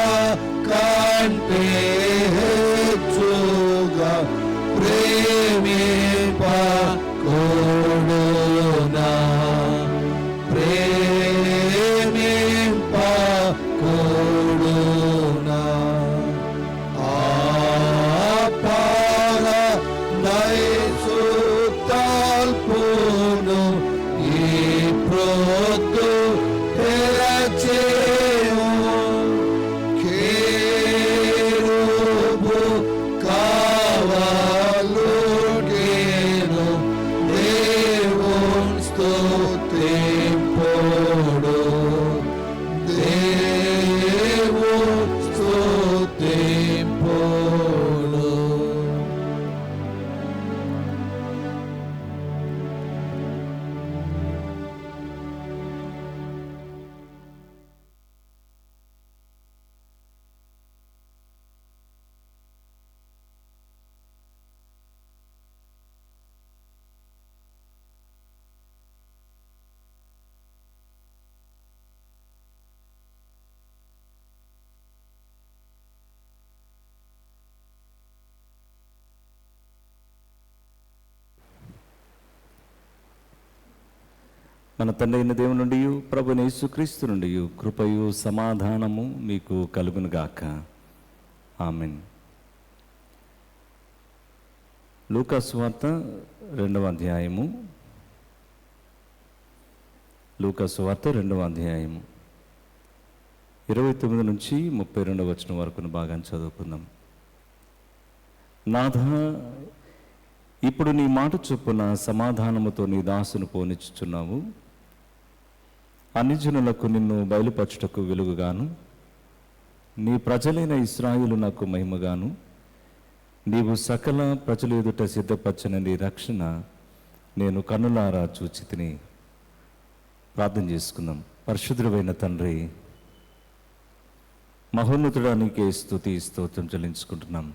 కంటే హెచ్చుగా ప్రేమింప కూడునా ప్రేమింప కూడునా ఆపార దైసు తల్పును ఈ ప్రొద్దు తెరచేము కేరుబు కావలుగేను దేవున్ స్తుతింపుడు దేవున్ స్తుతింపుడు. మన తండ్రి అయిన దేవుని నుండి ప్రభువైన యేసుక్రీస్తు నుండి కృపయు సమాధానము మీకు కలుగునుగాక. ఆమేన్. లూకా సువార్త 2వ అధ్యాయము. లూకా సువార్త 2వ అధ్యాయము 29 నుంచి 32వ వచనం వరకు భాగాన్ని చదువుకుందాం. నాథ, ఇప్పుడు నీ మాట చొప్పున సమాధానముతో నీ దాసును పోనిచ్చుచున్నావు. అన్యజనులకు నిన్ను బయలుపరచుటకు వెలుగుగాను, నీ ప్రజలైన ఇశ్రాయేలు నాకు మహిమగాను, నీవు సకల ప్రజల ఎదుట సిద్ధపరచిన నీ రక్షణ నేను కన్నులారా చూచి తిని. ప్రార్థన చేసుకుందాం. పరిశుద్ధుడైన తండ్రి, మహోన్నతుడా, నీకే స్తుతి స్తోత్రం చెల్లించుకుంటున్నాం.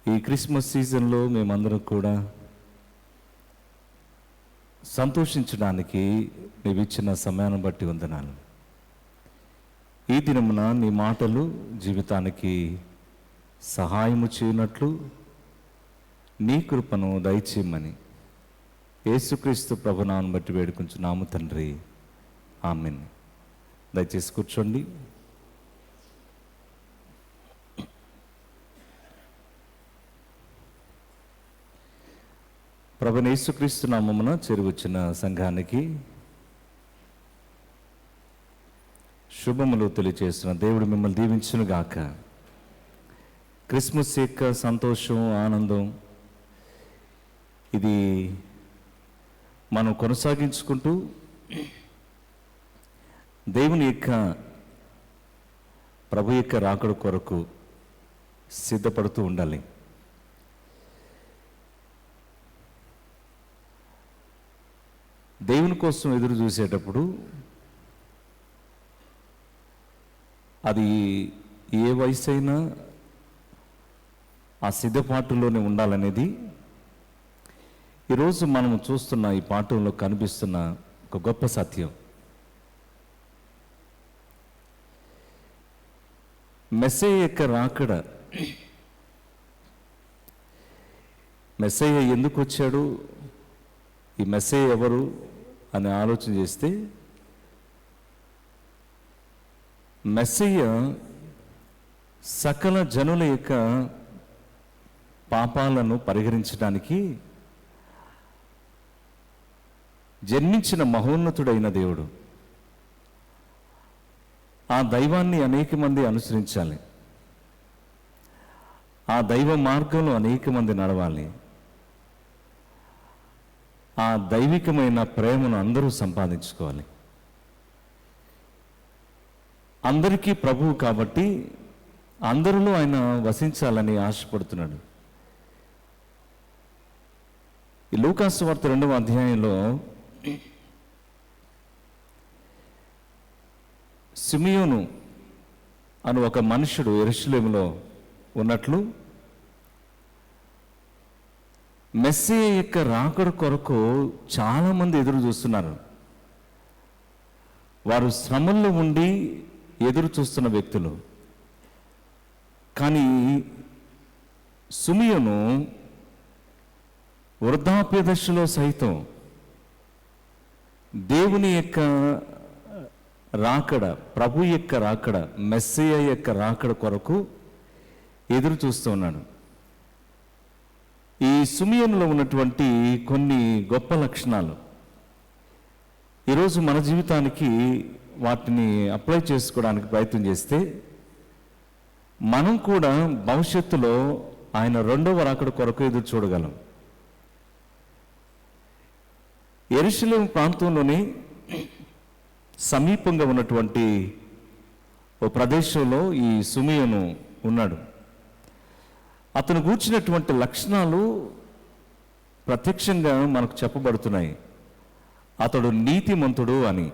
ఈ క్రిస్మస్ సీజన్లో మేమందరం కూడా సంతోషించడానికి నీవు ఇచ్చిన సమయాన్ని బట్టి వందనాలు. ఈ దినమున నీ మాటలు జీవితానికి సహాయము చేయనట్లు నీ కృపను దయచేయమని యేసుక్రీస్తు ప్రభునామమును బట్టి వేడుకుంటున్నాము తండ్రి. ఆమేన్. దయచేసి కూర్చోండి. ప్రభువైన యేసుక్రీస్తు నామమున చేరువచ్చిన సంఘానికి శుభములు తెలియచేస్తున్న దేవుడు మిమ్మల్ని దీవించునుగాక. క్రిస్మస్ యొక్క సంతోషం, ఆనందం ఇది మనం కొనసాగించుకుంటూ దేవుని యొక్క ప్రభు యొక్క రాకడ కొరకు సిద్ధపడుతూ ఉండాలి. దేవుని కోసం ఎదురు చూసేటప్పుడు అది ఏ వయసు అయినా ఆ సిద్ధపాటులోనే ఉండాలనేది ఈరోజు మనం చూస్తున్న ఈ పాఠంలో కనిపిస్తున్న ఒక గొప్ప సత్యం. మెస్సయ్య యొక్క రాకడ, మెస్సయ్య ఎందుకు వచ్చాడు, ఈ మెస్సయ్య ఎవరు అని ఆలోచన చేస్తే, మెస్సయ్య సకల జనుల యొక్క పాపాలను పరిహరించడానికి జన్మించిన మహోన్నతుడైన దేవుడు. ఆ దైవాన్ని అనేక మంది అనుసరించాలి, ఆ దైవ మార్గంలో అనేక మంది నడవాలి, ఆ దైవికమైన ప్రేమను అందరూ సంపాదించుకోవాలి. అందరికీ ప్రభువు కాబట్టి అందరిలో ఆయన వసించాలని ఆశపడుతున్నాడు. ఈ లూకాసు వార్త 2వ అధ్యాయంలో సిమియోను అను ఒక మనుషుడు యెరూషలేములో ఉన్నట్లు మెస్సీయ యొక్క రాకడ కొరకు చాలామంది ఎదురు చూస్తున్నారు. వారు శ్రమల్లో ఉండి ఎదురు చూస్తున్న వ్యక్తులు. కానీ సిమియోను వృద్ధాప్య దశలో సైతం దేవుని యొక్క రాకడ, ప్రభు యొక్క రాకడ, మెస్సీయ యొక్క రాకడ కొరకు ఎదురు చూస్తూ ఉన్నాడు. ఈ సిమియోనులో ఉన్నటువంటి కొన్ని గొప్ప లక్షణాలు ఈరోజు మన జీవితానికి వాటిని అప్లై చేసుకోవడానికి ప్రయత్నం చేస్తే మనం కూడా భవిష్యత్తులో ఆయన 2వ రాకడ కొరకు ఎదురు చూడగలం. యెరూషలేము ప్రాంతంలోని సమీపంగా ఉన్నటువంటి ఓ ప్రదేశంలో ఈ సిమియోను ఉన్నాడు. అతను గూర్చినటువంటి లక్షణాలు ప్రత్యక్షంగా మనకు చెప్పబడుతున్నాయి. అతడు నీతిమంతుడు అని.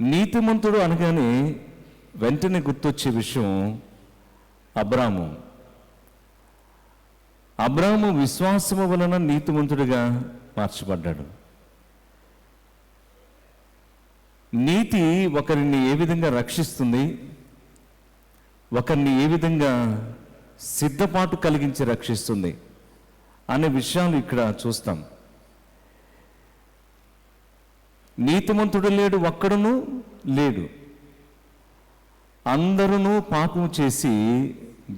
నీతిమంతుడు అనగానే వెంటనే గుర్తొచ్చే విషయం అబ్రాము విశ్వాసము వలన నీతిమంతుడిగా మార్చబడ్డాడు. నీతి ఒకరిని ఏ విధంగా రక్షిస్తుంది, ఒకరిని ఏ విధంగా సిద్ధపాటు కలిగించి రక్షిస్తుంది అనే విషయాలు ఇక్కడ చూస్తాం. నీతిమంతుడు లేడు, ఒక్కడును లేడు. అందరూ పాపము చేసి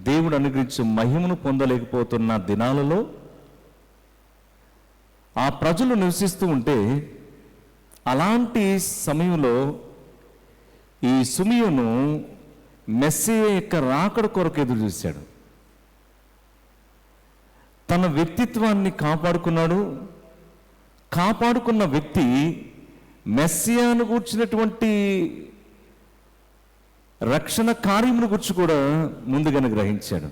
దేవుడు అనుగ్రహించే మహిమను పొందలేకపోతున్న దినాలలో ఆ ప్రజలు నివసిస్తూ ఉంటే, అలాంటి సమయంలో ఈ సిమియోను మెస్సీయ యొక్క రాకడ కొరకు ఎదురు చూశాడు. తన వ్యక్తిత్వాన్ని కాపాడుకున్న వ్యక్తి మెస్సియాను గూర్చినటువంటి రక్షణ కార్యమును గురించి కూడా ముందుగానే గ్రహించాడు.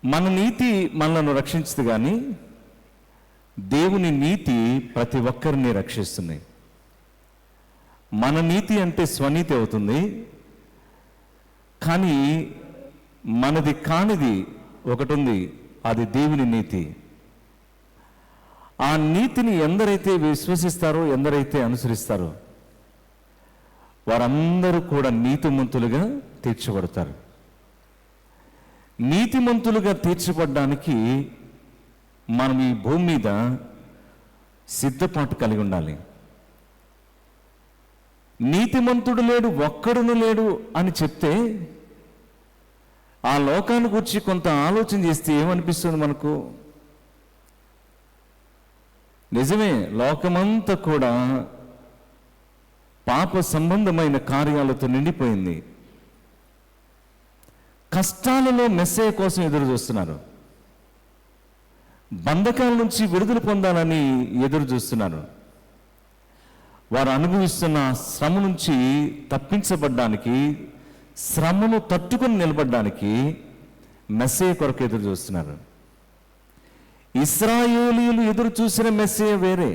మన నీతి మనలను రక్షించదు, కానీ దేవుని నీతి ప్రతి ఒక్కరిని రక్షిస్తుంది. మన నీతి అంటే స్వనీతి అవుతుంది, కానీ మనది కానిది ఒకటి ఉంది, అది దేవుని నీతి. ఆ నీతిని ఎందరైతే విశ్వసిస్తారో, ఎందరైతే అనుసరిస్తారో వారందరూ కూడా నీతిమంతులుగా తీర్చబడతారు. నీతిమంతులుగా తీర్చబడ్డానికి మనం ఈ భూమి మీద సిద్ధపాటు కలిగి ఉండాలి. నీతిమంతుడు లేడు, ఒక్కడును లేడు అని చెప్తే ఆ లోకాన్ని గురించి కొంత ఆలోచన చేస్తే ఏమనిపిస్తుంది మనకు? నిజమే, లోకమంతా కూడా పాప సంబంధమైన కార్యాలతో నిండిపోయింది. కష్టాలలో మెస్సయ్య కోసం ఎదురు చూస్తున్నారు. బంధకాల నుంచి విడుదల పొందాలని ఎదురు చూస్తున్నారు. వారు అనుభవిస్తున్న శ్రమ నుంచి తప్పించబడ్డానికి, శ్రమను తట్టుకొని నిలబడ్డానికి మెస్సయ్య కొరకు ఎదురు చూస్తున్నారు. ఇశ్రాయేలీయులు ఎదురు చూసిన మెస్సయ్య వేరే.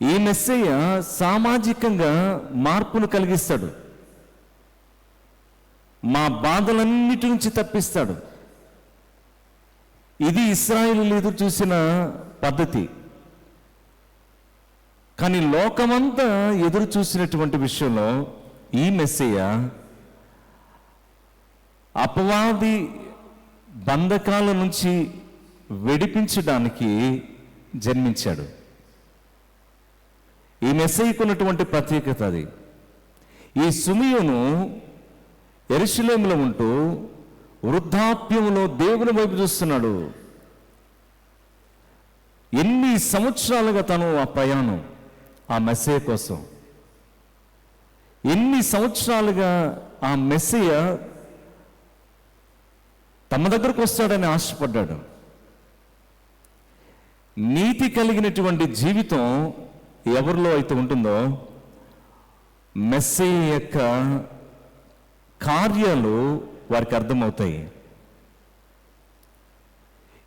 ఈ మెస్సయ్య సామాజికంగా మార్పును కలిగిస్తాడు, మా బాధలన్నిటి నుంచి తప్పిస్తాడు. ఇది ఇశ్రాయేలీయులు ఎదురు చూసిన పద్ధతి. కానీ లోకమంతా ఎదురు చూసినటువంటి విషయంలో ఈ మెస్సయ్య అపవాది బంధకాల నుంచి విడిపించడానికి జన్మించాడు. ఈ మెస్సయ్యకు ఉన్నటువంటి ప్రత్యేకత అది. ఈ సిమియోను యెరూషలేములో ఉంటూ వృద్ధాప్యంలో దేవుని వైపు చూస్తున్నాడు. ఎన్ని సంవత్సరాలుగా తను ఆ ప్రయాణం, ఆ మెస్సయ్య కోసం ఎన్ని సంవత్సరాలుగా ఆ మెస్సయ్య తమ దగ్గరకు వస్తాడని ఆశపడ్డాడు. నీతి కలిగినటువంటి జీవితం ఎవరిలో అయితే ఉంటుందో మెస్సయ్య యొక్క కార్యాలు వారికి అర్థమవుతాయి.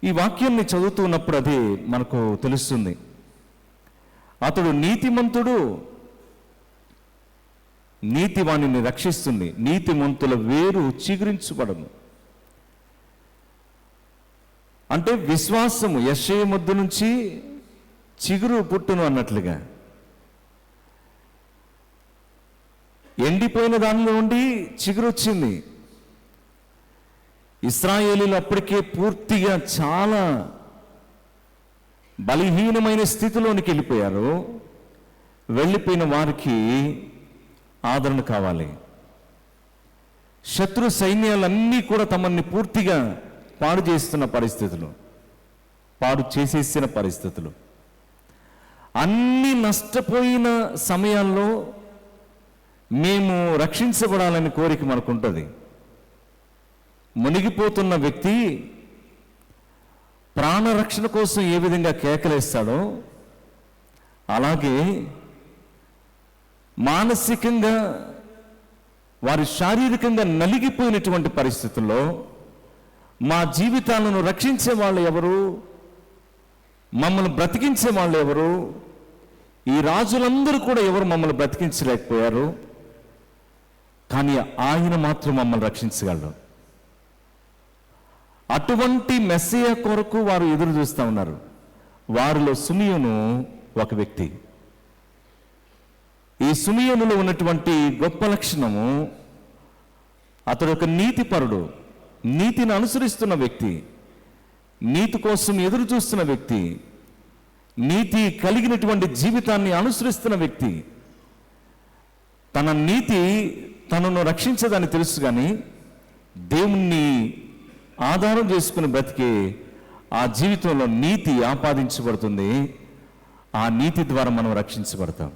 ఈ వాక్యాన్ని చదువుతున్నప్పుడు అది మనకు తెలుస్తుంది. అతడు నీతిమంతుడు, నీతి వాణిని రక్షిస్తుంది, నీతిమంతుల వేరు చిగురించబడను. అంటే విశ్వాసము యెషయా మొద్దు నుంచి చిగురు పుట్టును అన్నట్లుగా, ఎండిపోయిన దానిలో నుండి చిగురు వచ్చింది. ఇశ్రాయేలీలు అప్పటికే పూర్తిగా చాలా బలహీనమైన స్థితిలోనికి వెళ్ళిపోయారు. వెళ్ళిపోయిన వారికి ఆదరణ కావాలి. శత్రు సైన్యాలన్నీ కూడా తమని పూర్తిగా పాడు చేస్తున్న పరిస్థితులు, పాడు చేసేసిన పరిస్థితులు, అన్ని నష్టపోయిన సమయాల్లో మేము రక్షించబడాలని కోరిక మనకుంటుంది. మునిగిపోతున్న వ్యక్తి ప్రాణరక్షణ కోసం ఏ విధంగా కేకలేస్తాడో అలాగే మానసికంగా వారి శారీరకంగా నలిగిపోయినటువంటి పరిస్థితుల్లో మా జీవితాలను రక్షించే వాళ్ళు ఎవరు, మమ్మల్ని బ్రతికించే వాళ్ళు ఎవరు, ఈ రాజులందరూ కూడా ఎవరు మమ్మల్ని బ్రతికించలేకపోయారు, కానీ ఆయన మాత్రం మమ్మల్ని రక్షించగలరు. అటువంటి మెస్సయ్య కొరకు వారు ఎదురు చూస్తూ ఉన్నారు. వారిలో సిమియోను ఒక వ్యక్తి. ఈ సిమియోనులో ఉన్నటువంటి గొప్ప లక్షణము, అతడు ఒక నీతిపరుడు, నీతిని అనుసరిస్తున్న వ్యక్తి, నీతి కోసం ఎదురు చూస్తున్న వ్యక్తి, నీతి కలిగినటువంటి జీవితాన్ని అనుసరిస్తున్న వ్యక్తి. తన నీతి తనను రక్షించదని తెలుసు, కానీ దేవుణ్ణి ఆధారం చేసుకుని బ్రతికే ఆ జీవితంలో నీతి ఆపాదించబడుతుంది. ఆ నీతి ద్వారా మనం రక్షించబడతాం.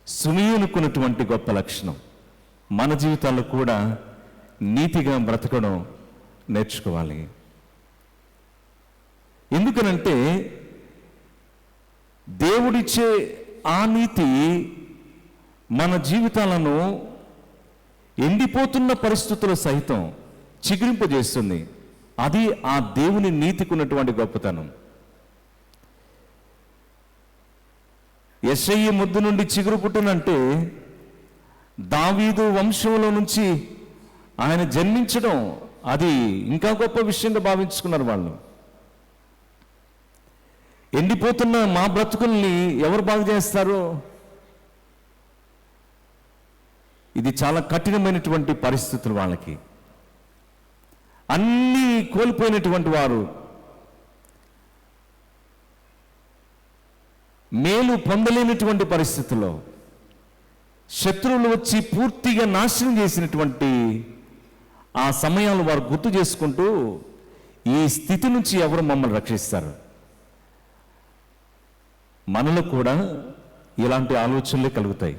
సిమియోనుకున్నటువంటి గొప్ప లక్షణం మన జీవితాల్లో కూడా నీతిగా బ్రతకడం నేర్చుకోవాలి. ఎందుకనంటే దేవుడిచ్చే ఆ నీతి మన జీవితాలను ఎండిపోతున్న పరిస్థితుల్లో సైతం చిగురింపజేస్తుంది. అది ఆ దేవుని నీతికున్నటువంటి గొప్పతనం. యెషయా ముద్దు నుండి చిగురు పుట్టునంటే దావీదు వంశంలో నుంచి ఆయన జన్మించడం అది ఇంకా గొప్ప విషయంగా భావించుకున్నారు వాళ్ళు. ఎండిపోతున్న మా బ్రతుకుల్ని ఎవరు బాగు చేస్తారు? ఇది చాలా కఠినమైనటువంటి పరిస్థితులు. వాళ్ళకి అన్నీ కోల్పోయినటువంటి వారు, మేలు పొందలేనటువంటి పరిస్థితుల్లో శత్రువులు వచ్చి పూర్తిగా నాశనం చేసినటువంటి ఆ సమయాలు వారు గుర్తు చేసుకుంటూ, ఈ స్థితి నుంచి ఎవరు మమ్మల్ని రక్షిస్తారు? మనలో కూడా ఇలాంటి ఆలోచనలే కలుగుతాయి.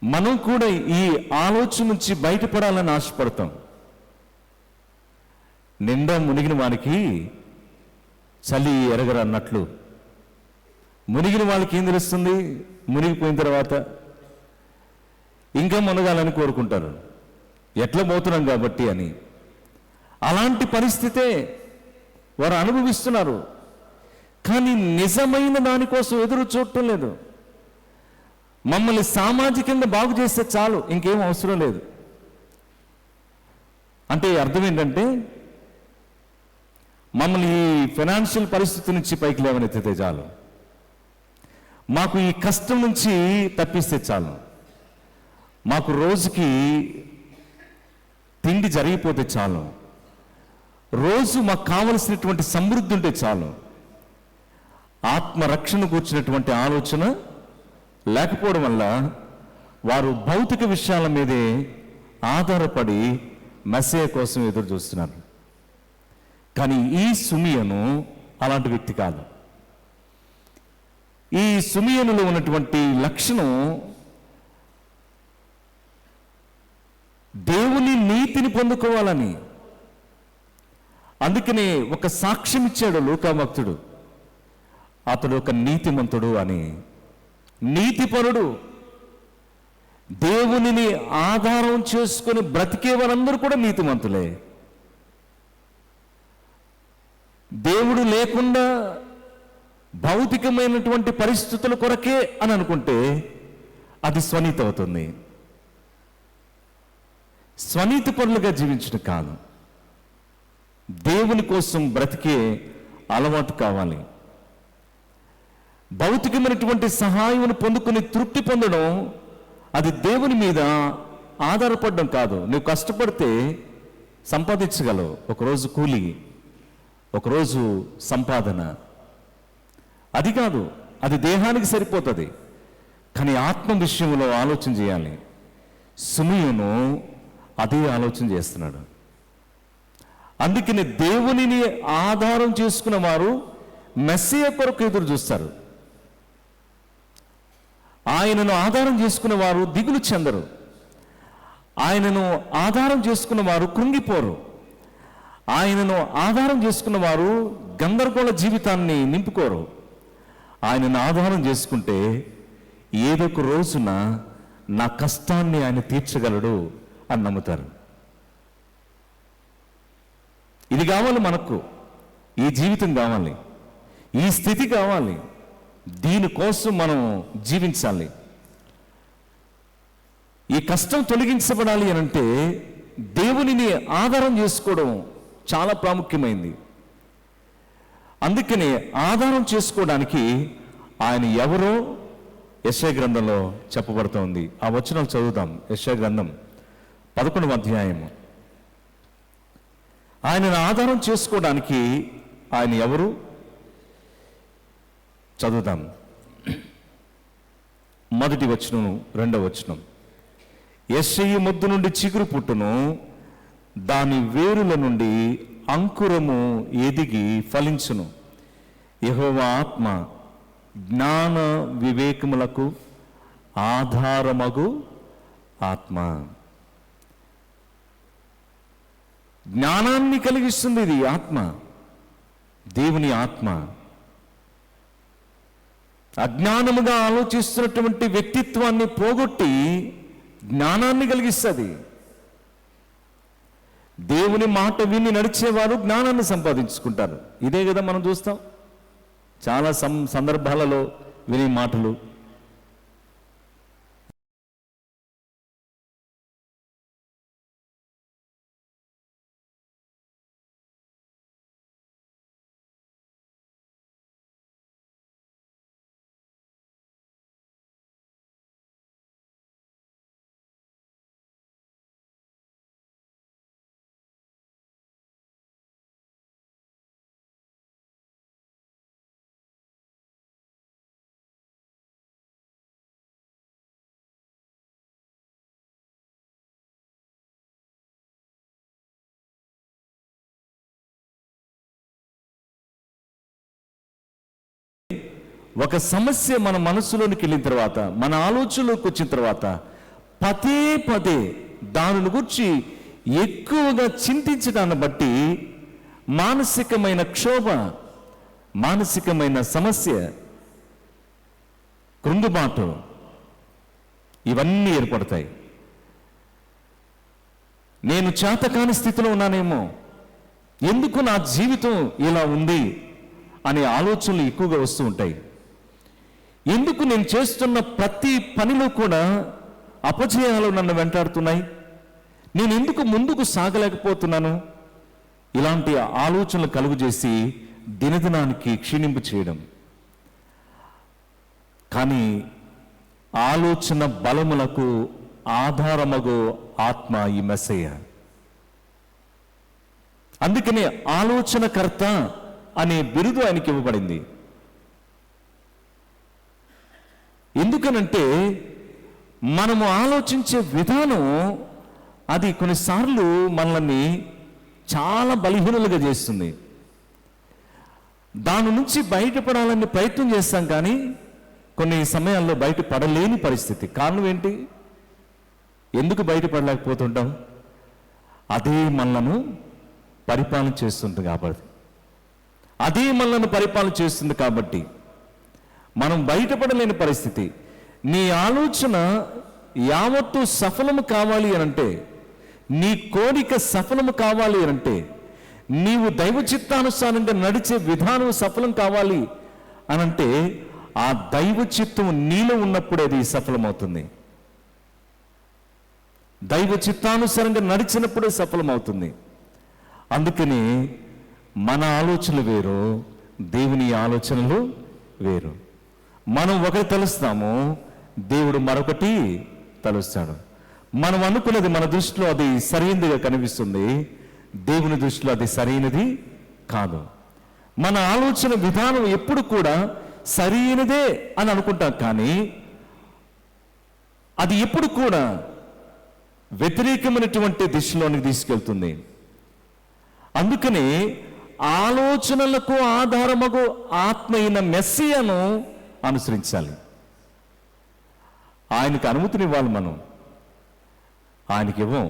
మనం కూడా ఈ ఆలోచన నుంచి బయటపడాలని ఆశపడతాం. నిండా మునిగిన వానికి చలి ఎరగరు అన్నట్లు, మునిగిన వాళ్ళకి ఏం తెలుస్తుంది? మునిగిపోయిన తర్వాత ఇంకా మునగాలని కోరుకుంటారు, ఎట్లా పోతున్నాం కాబట్టి అని. అలాంటి పరిస్థితే వారు అనుభవిస్తున్నారు. కానీ నిజమైన దానికోసం ఎదురు చూడటం లేదు. మమ్మల్ని సామాజికంగా బాగు చేస్తే చాలు, ఇంకేం అవసరం లేదు అంటే అర్థం ఏంటంటే, మమ్మల్ని ఈ ఫైనాన్షియల్ పరిస్థితి నుంచి పైకి లేవనెత్తితే చాలు, మాకు ఈ కష్టం నుంచి తప్పిస్తే చాలు, మాకు రోజుకి తిండి జరిగిపోతే చాలు, రోజు మాకు కావలసినటువంటి సమృద్ధి ఉంటే చాలు. ఆత్మరక్షణకు వచ్చినటువంటి ఆలోచన లేకపోవడం వల్ల వారు భౌతిక విషయాల మీదే ఆధారపడి మెస్సయ్య కోసం ఎదురు చూస్తున్నారు. కానీ ఈ సిమియోను అలాంటి వ్యక్తి కాదు. ఈ సిమియోనులో ఉన్నటువంటి లక్షణం దేవుని నీతిని పొందుకోవాలని, అందుకనే ఒక సాక్ష్యం ఇచ్చాడు లూకా భక్తుడు, అతడు ఒక నీతిమంతుడు అని. నీతిపరుడు, దేవునిని ఆధారం చేసుకుని బ్రతికే వారందరూ కూడా నీతిమంతులే. దేవుడు లేకుండా భౌతికమైనటువంటి పరిస్థితుల కొరకే అని అనుకుంటే అది స్వనీతి అవుతుంది. స్వనీతి పరులుగా జీవించడం కాదు, దేవుని కోసం బ్రతికే అలవాటు కావాలి. భౌతికమైనటువంటి సహాయం పొందుకుని తృప్తి పొందడం అది దేవుని మీద ఆధారపడడం కాదు. నువ్వు కష్టపడితే సంపాదించగలవు, ఒకరోజు కూలి, ఒకరోజు సంపాదన, అది కాదు, అది దేహానికి సరిపోతుంది. కానీ ఆత్మ విషయంలో ఆలోచన చేయాలి. సిమియోను అదే ఆలోచన చేస్తున్నాడు. అందుకని దేవునిని ఆధారం చేసుకున్న వారు మెస్సియా కొరకు ఎదురు చూస్తారు. ఆయనను ఆధారం చేసుకున్న వారు దిగులు చెందరు. ఆయనను ఆధారం చేసుకున్న వారు కృంగిపోరు. ఆయనను ఆధారం చేసుకున్న వారు గందరగోళ జీవితాన్ని నింపుకోరు. ఆయనను ఆధారం చేసుకుంటే ఏదో ఒక రోజున నా కష్టాన్ని ఆయన తీర్చగలడు అని నమ్ముతారు. ఇది కావాలి మనకు, ఈ జీవితం కావాలి, ఈ స్థితి కావాలి. దీనికోసం మనం జీవించాలి. ఈ కష్టం తొలగించబడాలి అనంటే దేవునిని ఆధారం చేసుకోవడం చాలా ప్రాముఖ్యమైంది. అందుకనే ఆధారం చేసుకోవడానికి ఆయన ఎవరో యెషయా గ్రంథంలో చెప్పబడుతోంది. ఆ వచనాలు చదువుతాం. యెషయా గ్రంథం 11వ అధ్యాయము. ఆయనను ఆధారం చేసుకోవడానికి ఆయన ఎవరు చదువుతాం. మొదటి వచనం, రెండవ వచనం. యెషయి మొద్దు నుండి చిగురు పుట్టును, దాని వేరుల నుండి అంకురము ఎదిగి ఫలించును. యెహోవా ఆత్మ జ్ఞాన వివేకములకు ఆధారమగు ఆత్మ. జ్ఞానాన్ని కలిగిస్తుంది ఇది ఆత్మ, దేవుని ఆత్మ. అజ్ఞానముగా ఆలోచిస్తున్నటువంటి వ్యక్తిత్వాన్ని పోగొట్టి జ్ఞానాన్ని కలిగిస్తుంది. దేవుని మాట విని నడిచేవారు జ్ఞానాన్ని సంపాదించుకుంటారు. ఇదే కదా మనం చూస్తాం చాలా సందర్భాలలో వినే మాటలు. ఒక సమస్య మన మనసులోనికి వెళ్ళిన తర్వాత, మన ఆలోచనలోకి వచ్చిన తర్వాత పదే పదే దానిని గురించి ఎక్కువగా చింతించడాన్ని బట్టి మానసికమైన క్షోభ, మానసికమైన సమస్య, కృంగుబాటు ఇవన్నీ ఏర్పడతాయి. నేను చేతకాని స్థితిలో ఉన్నానేమో, ఎందుకు నా జీవితం ఇలా ఉంది అనే ఆలోచనలు ఎక్కువగా వస్తూ ఉంటాయి. ఎందుకు నేను చేస్తున్న ప్రతి పనిలో కూడా అపజయాలు నన్ను వెంటాడుతున్నాయి, నేను ఎందుకు ముందుకు సాగలేకపోతున్నాను, ఇలాంటి ఆలోచనలు కలుగజేసి దినదినానికి క్షీణింపు చేయడం. కానీ ఆలోచన బలములకు ఆధారమగు ఆత్మ ఈ మెస్సయ్య. అందుకనే ఆలోచనకర్త అనే బిరుదు ఆయనకి ఇవ్వబడింది. ఎందుకనంటే మనము ఆలోచించే విధానం అది కొన్నిసార్లు మనల్ని చాలా బలహీనులుగా చేస్తుంది. దాని నుంచి బయటపడాలని ప్రయత్నం చేస్తాం, కానీ కొన్ని సమయాల్లో బయటపడలేని పరిస్థితి. కారణం ఏంటి? ఎందుకు బయటపడలేకపోతుంటాం? అదే మనలను పరిపాలన చేస్తుంది కాబట్టి, అదే మనల్ని పరిపాలన చేస్తుంది కాబట్టి మనం బయటపడలేని పరిస్థితి. నీ ఆలోచన యావత్తు సఫలము కావాలి అనంటే, నీ కోరిక సఫలము కావాలి అనంటే, నీవు దైవ చిత్తానుసారంగా నడిచే విధానం సఫలం కావాలి అనంటే, ఆ దైవ చిత్తం నీలో ఉన్నప్పుడే అది సఫలమవుతుంది. దైవ చిత్తానుసారంగా నడిచినప్పుడే సఫలమవుతుంది. అందుకని మన ఆలోచనలు వేరు, దేవుని ఆలోచనలు వేరు. మనం ఒకటి తలుస్తాము, దేవుడు మరొకటి తలుస్తాడు. మనం అనుకున్నది మన దృష్టిలో అది సరైనదిగా కనిపిస్తుంది, దేవుని దృష్టిలో అది సరైనది కాదు. మన ఆలోచన విధానం ఎప్పుడు కూడా సరైనదే అని అనుకుంటాం, కానీ అది ఎప్పుడు కూడా వ్యతిరేకమైనటువంటి దిశలోనికి తీసుకెళ్తుంది. అందుకని ఆలోచనలకు ఆధారమగు ఆత్మ అయిన మెస్సియాను అనుసరించాలి. ఆయనకి అనుమతినివ్వాలి. మనం ఆయనకి ఇవ్వం.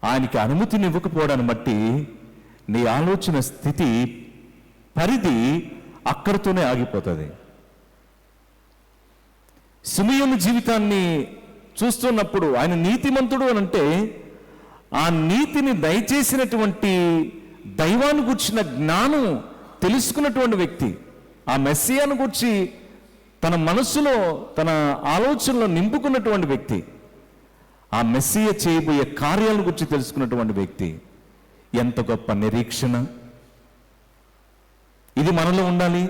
ఆయనకి అనుమతిని ఇవ్వకపోవడాన్ని బట్టి నీ ఆలోచన స్థితి పరిధి అక్కడితోనే ఆగిపోతుంది. సిమియోను జీవితాన్ని చూస్తున్నప్పుడు ఆయన నీతిమంతుడు అని అంటే, ఆ నీతిని దయచేసినటువంటి దైవాన్ని గుర్చిన జ్ఞానం తెలుసుకున్నటువంటి వ్యక్తి, ఆ మెస్సియాను గురించి తన మనస్సులో తన ఆలోచనలో నింపుకున్నటువంటి వ్యక్తి, ఆ మెస్సియ చేయబోయే కార్యాలను గురించి తెలుసుకున్నటువంటి వ్యక్తి. ఎంత గొప్ప నిరీక్షణ ఇది మనలో ఉండాలి.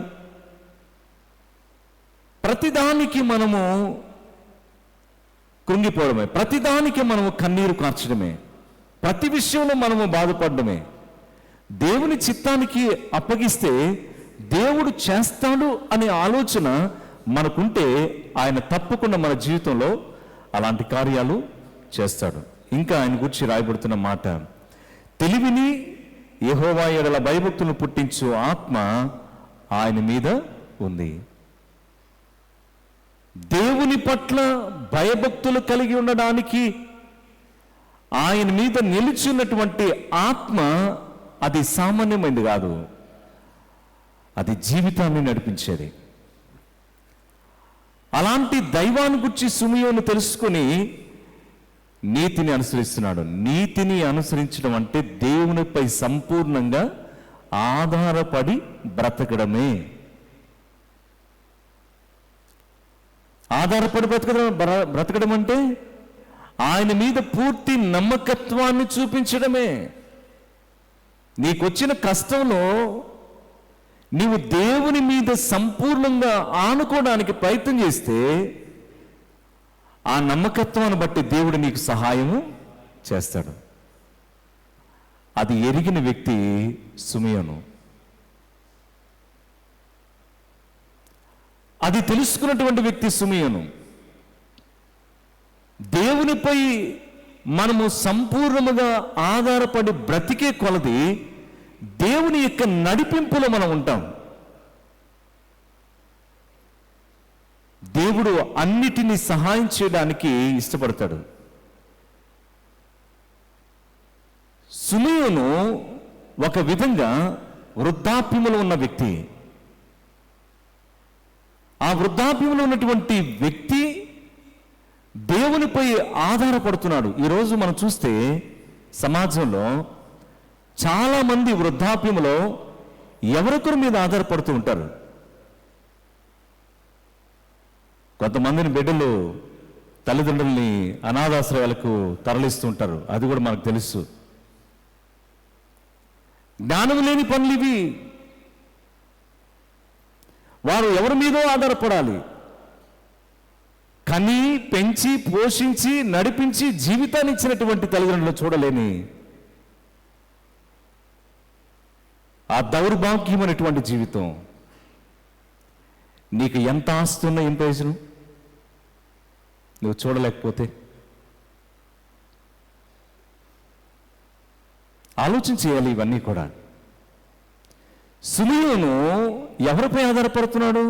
ప్రతిదానికి మనము కృంగిపోవడమే, ప్రతిదానికి మనము కన్నీరు కార్చడమే, ప్రతి విషయంలో మనము బాధపడడమే. దేవుని చిత్తానికి అప్పగిస్తే దేవుడు చేస్తాడు అనే ఆలోచన మనకుంటే ఆయన తప్పకుండా మన జీవితంలో అలాంటి కార్యాలు చేస్తాడు. ఇంకా ఆయన గురించి రాయబడుతున్న మాట, తెలివిని యెహోవా యెడల భయభక్తులను పుట్టించు ఆత్మ ఆయన మీద ఉంది. దేవుని పట్ల భయభక్తులు కలిగి ఉండడానికి ఆయన మీద నిలిచినటువంటి ఆత్మ అది సామాన్యమైనది కాదు, అది జీవితాన్ని నడిపించేది. అలాంటి దైవాన్ని గురించి సిమియోను తెలుసుకొని నీతిని అనుసరిస్తున్నాడు. నీతిని అనుసరించడం అంటే దేవునిపై సంపూర్ణంగా ఆధారపడి బ్రతకడమే. ఆధారపడి బ్రతకడం అంటే ఆయన మీద పూర్తి నమ్మకత్వాన్ని చూపించడమే. నీకొచ్చిన కష్టంలో నీవు దేవుని మీద సంపూర్ణంగా ఆనుకోవడానికి ప్రయత్నం చేస్తే ఆ నమ్మకత్వాన్ని బట్టి దేవుడు నీకు సహాయము చేస్తాడు. అది ఎరిగిన వ్యక్తి సిమియోను. అది తెలుసుకున్నటువంటి వ్యక్తి సిమియోను. దేవునిపై మనము సంపూర్ణముగా ఆధారపడి బ్రతికే కొలది దేవుని యొక్క నడిపింపులో మనం ఉంటాం. దేవుడు అన్నిటినీ సహాయం చేయడానికి ఇష్టపడతాడు. సిమియోను ఒక విధంగా వృద్ధాప్యములో ఉన్న వ్యక్తి. ఆ వృద్ధాప్యంలో ఉన్నటువంటి వ్యక్తి దేవునిపై ఆధారపడుతున్నాడు. ఈరోజు మనం చూస్తే సమాజంలో చాలామంది వృద్ధాప్యంలో ఎవరొకరి మీద ఆధారపడుతూ ఉంటారు. కొంతమందిని బిడ్డలు తల్లిదండ్రుల్ని అనాథాశ్రయాలకు తరలిస్తూ ఉంటారు. అది కూడా మనకు తెలుసు. జ్ఞానం లేని పనులు ఇవి. వారు ఎవరి మీదో ఆధారపడాలి. కని పెంచి పోషించి నడిపించి జీవితాన్ని ఇచ్చినటువంటి తల్లిదండ్రులు చూడలేని ఆ దౌర్భాగ్యమైనటువంటి జీవితం. నీకు ఎంత ఆస్తున్నా ఏం ప్రయోజనం నువ్వు చూడలేకపోతే? ఆలోచన చేయాలి ఇవన్నీ కూడా. సిమియోను ఎవరిపై ఆధారపడుతున్నాడు?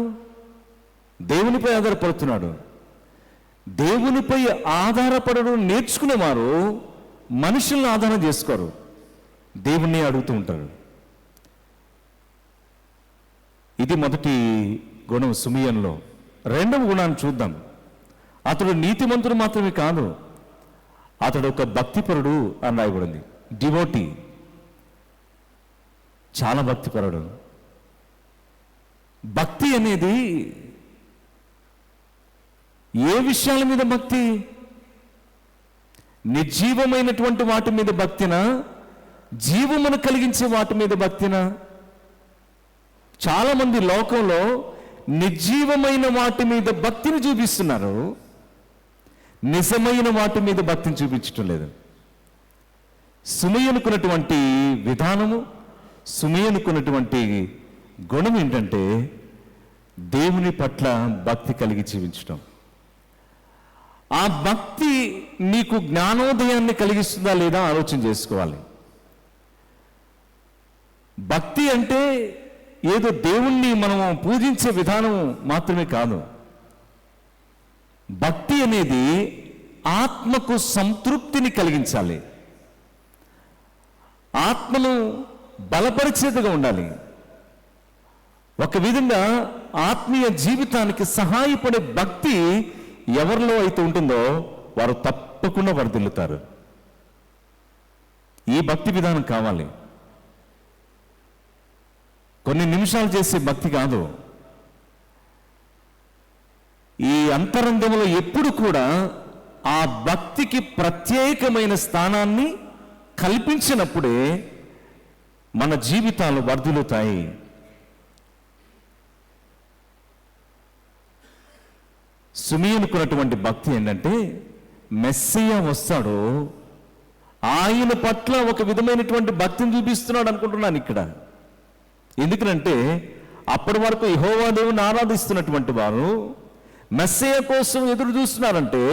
దేవునిపై ఆధారపడుతున్నాడు. దేవునిపై ఆధారపడడం నేర్చుకునేవారు మనుషులను ఆధారం చేసుకోరు. దేవుణ్ణి అడుగుతూ ఉంటారు. ఇది మొదటి గుణం సిమియోనులో. రెండవ గుణాన్ని చూద్దాం. అతడు నీతిమంతుడు మాత్రమే కాదు, అతడు ఒక భక్తిపరుడు అని రాయబడింది. డివోటీ, చాలా భక్తిపరుడు. భక్తి అనేది ఏ విషయాల మీద భక్తి? నిర్జీవమైనటువంటి వాటి మీద భక్తినా, జీవమును కలిగించే వాటి మీద భక్తినా? చాలామంది లోకంలో నిర్జీవమైన వాటి మీద భక్తిని చూపిస్తున్నారు, నిజమైన వాటి మీద భక్తిని చూపించటం లేదు. సిమియోనుకున్నటువంటి విధానము, సిమియోనుకున్నటువంటి గుణం ఏంటంటే దేవుని పట్ల భక్తి కలిగి జీవించటం. ఆ భక్తి నీకు జ్ఞానోదయాన్ని కలిగిస్తుందా లేదా ఆలోచన చేసుకోవాలి. భక్తి అంటే ఏదో దేవుణ్ణి మనము పూజించే విధానం మాత్రమే కాదు. భక్తి అనేది ఆత్మకు సంతృప్తిని కలిగించాలి, ఆత్మను బలపరిచేదిగా ఉండాలి. ఒక విధంగా ఆత్మీయ జీవితానికి సహాయపడే భక్తి ఎవరిలో అయితే ఉంటుందో వారు తప్పకుండా వర్ధిల్లుతారు. ఈ భక్తి విధానం కావాలి. కొన్ని నిమిషాలు చేసే భక్తి కాదు. ఈ అంతరంగంలో ఎప్పుడు కూడా ఆ భక్తికి ప్రత్యేకమైన స్థానాన్ని కల్పించినప్పుడే మన జీవితాలు వర్ధిల్లుతాయి. సిమియోనుకున్నటువంటి భక్తి ఏంటంటే మెస్సియా వస్తాడు, ఆయన పట్ల ఒక విధమైనటువంటి భక్తిని చూపిస్తున్నాడు అనుకుంటున్నాను ఇక్కడ. ఎందుకంటే అప్పటి వరకు యెహోవా దేవుని ఆరాధిస్తున్నటువంటి వారు మెస్సియా కోసం ఎదురు చూస్తున్నారంటే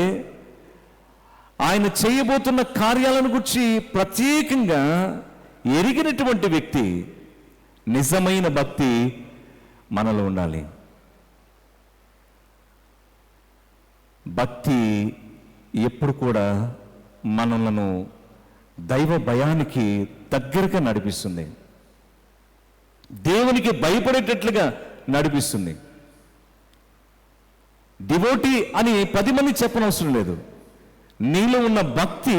ఆయన చేయబోతున్న కార్యాలను గురించి ప్రత్యేకంగా ఎరిగినటువంటి వ్యక్తి. నిజమైన భక్తి మనలో ఉండాలి. భక్తి ఎప్పుడు కూడా మనలను దైవ భయానికి దగ్గరగా నడిపిస్తుంది, దేవునికి భయపడేటట్లుగా నడిపిస్తుంది. డివోటీ అని 10 మంది చెప్పనవసరం లేదు. నీలో ఉన్న భక్తి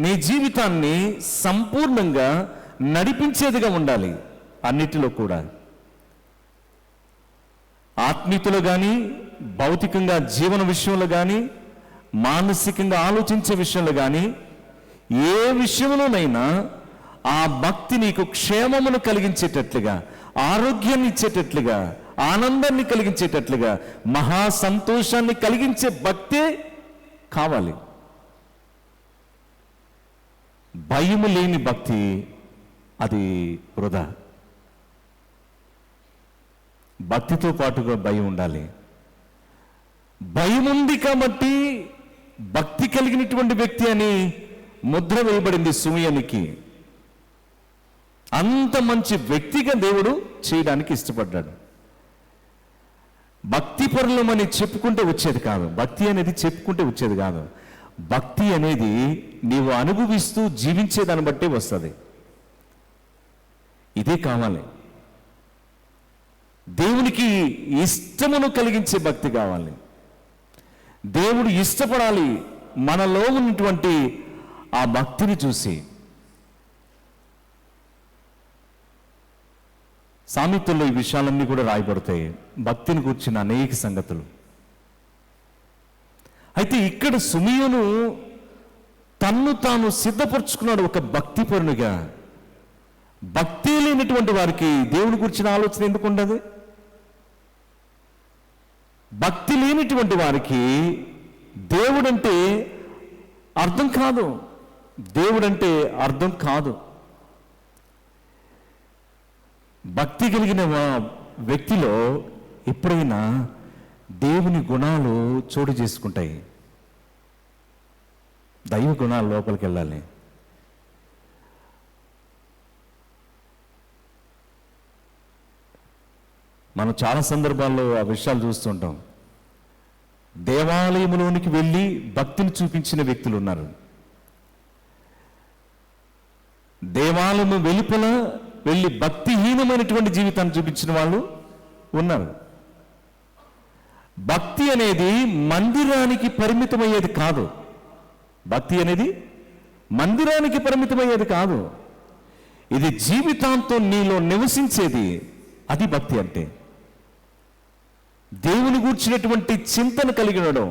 నీ జీవితాన్ని సంపూర్ణంగా నడిపించేదిగా ఉండాలి. అన్నిటిలో కూడా ఆత్మీయతలో కానీ, భౌతికంగా జీవన విషయంలో కానీ, మానసికంగా ఆలోచించే విషయంలో కానీ, ఏ విషయంలోనైనా ఆ భక్తి నీకు క్షేమమును కలిగించేటట్లుగా, ఆరోగ్యాన్ని ఇచ్చేటట్లుగా, ఆనందాన్ని కలిగించేటట్లుగా, మహా సంతోషాన్ని కలిగించే భక్తే కావాలి. భయము లేని భక్తి అది వృధా. భక్తితో పాటుగా భయం ఉండాలి. భయం ఉంది కాబట్టి భక్తి కలిగినటువంటి వ్యక్తి అని ముద్ర వేయబడింది సిమియోనుకి. అంత మంచి వ్యక్తిగా దేవుడు చేయడానికి ఇష్టపడ్డాడు. భక్తి పరులమని చెప్పుకుంటే వచ్చేది కాదు, భక్తి అనేది చెప్పుకుంటే వచ్చేది కాదు. భక్తి అనేది నీవు అనుభవిస్తూ జీవించేదాన్ని బట్టే వస్తుంది. ఇదే కావాలి. దేవునికి ఇష్టమును కలిగించే భక్తి కావాలి. దేవుడు ఇష్టపడాలి మనలో ఉన్నటువంటి ఆ భక్తిని చూసి. సామెతల్లో ఈ విషయాలన్నీ కూడా రాయబడతాయి, భక్తిని కూర్చిన అనేక సంగతులు. అయితే ఇక్కడ సిమియోను తన్ను తాను సిద్ధపరుచుకున్నాడు ఒక భక్తిపరునిగా. భక్తి లేనటువంటి వారికి దేవుని గురించిన ఆలోచన ఎందుకు ఉండదు? భక్తి లేనటువంటి వారికి దేవుడంటే అర్థం కాదు, దేవుడంటే అర్థం కాదు. భక్తి కలిగిన వ్యక్తిలో ఎప్పుడైనా దేవుని గుణాలు చోటు చేసుకుంటాయి. దైవ గుణాలు లోపలికి వెళ్ళాలి. మనం చాలా సందర్భాల్లో ఆ విషయాలు చూస్తుంటాం. దేవాలయంలోనికి వెళ్ళి భక్తిని చూపించిన వ్యక్తులు ఉన్నారు. దేవాలయం వెలుపల వెళ్ళి భక్తిహీనమైనటువంటి జీవితాన్ని చూపించిన వాళ్ళు ఉన్నారు. భక్తి అనేది మందిరానికి పరిమితమయ్యేది కాదు. భక్తి అనేది మందిరానికి పరిమితమయ్యేది కాదు. ఇది జీవితాంతం నీలో నివసించేది. అది భక్తి అంటే. దేవుని గూర్చినటువంటి చింతన కలిగి ఉండడం,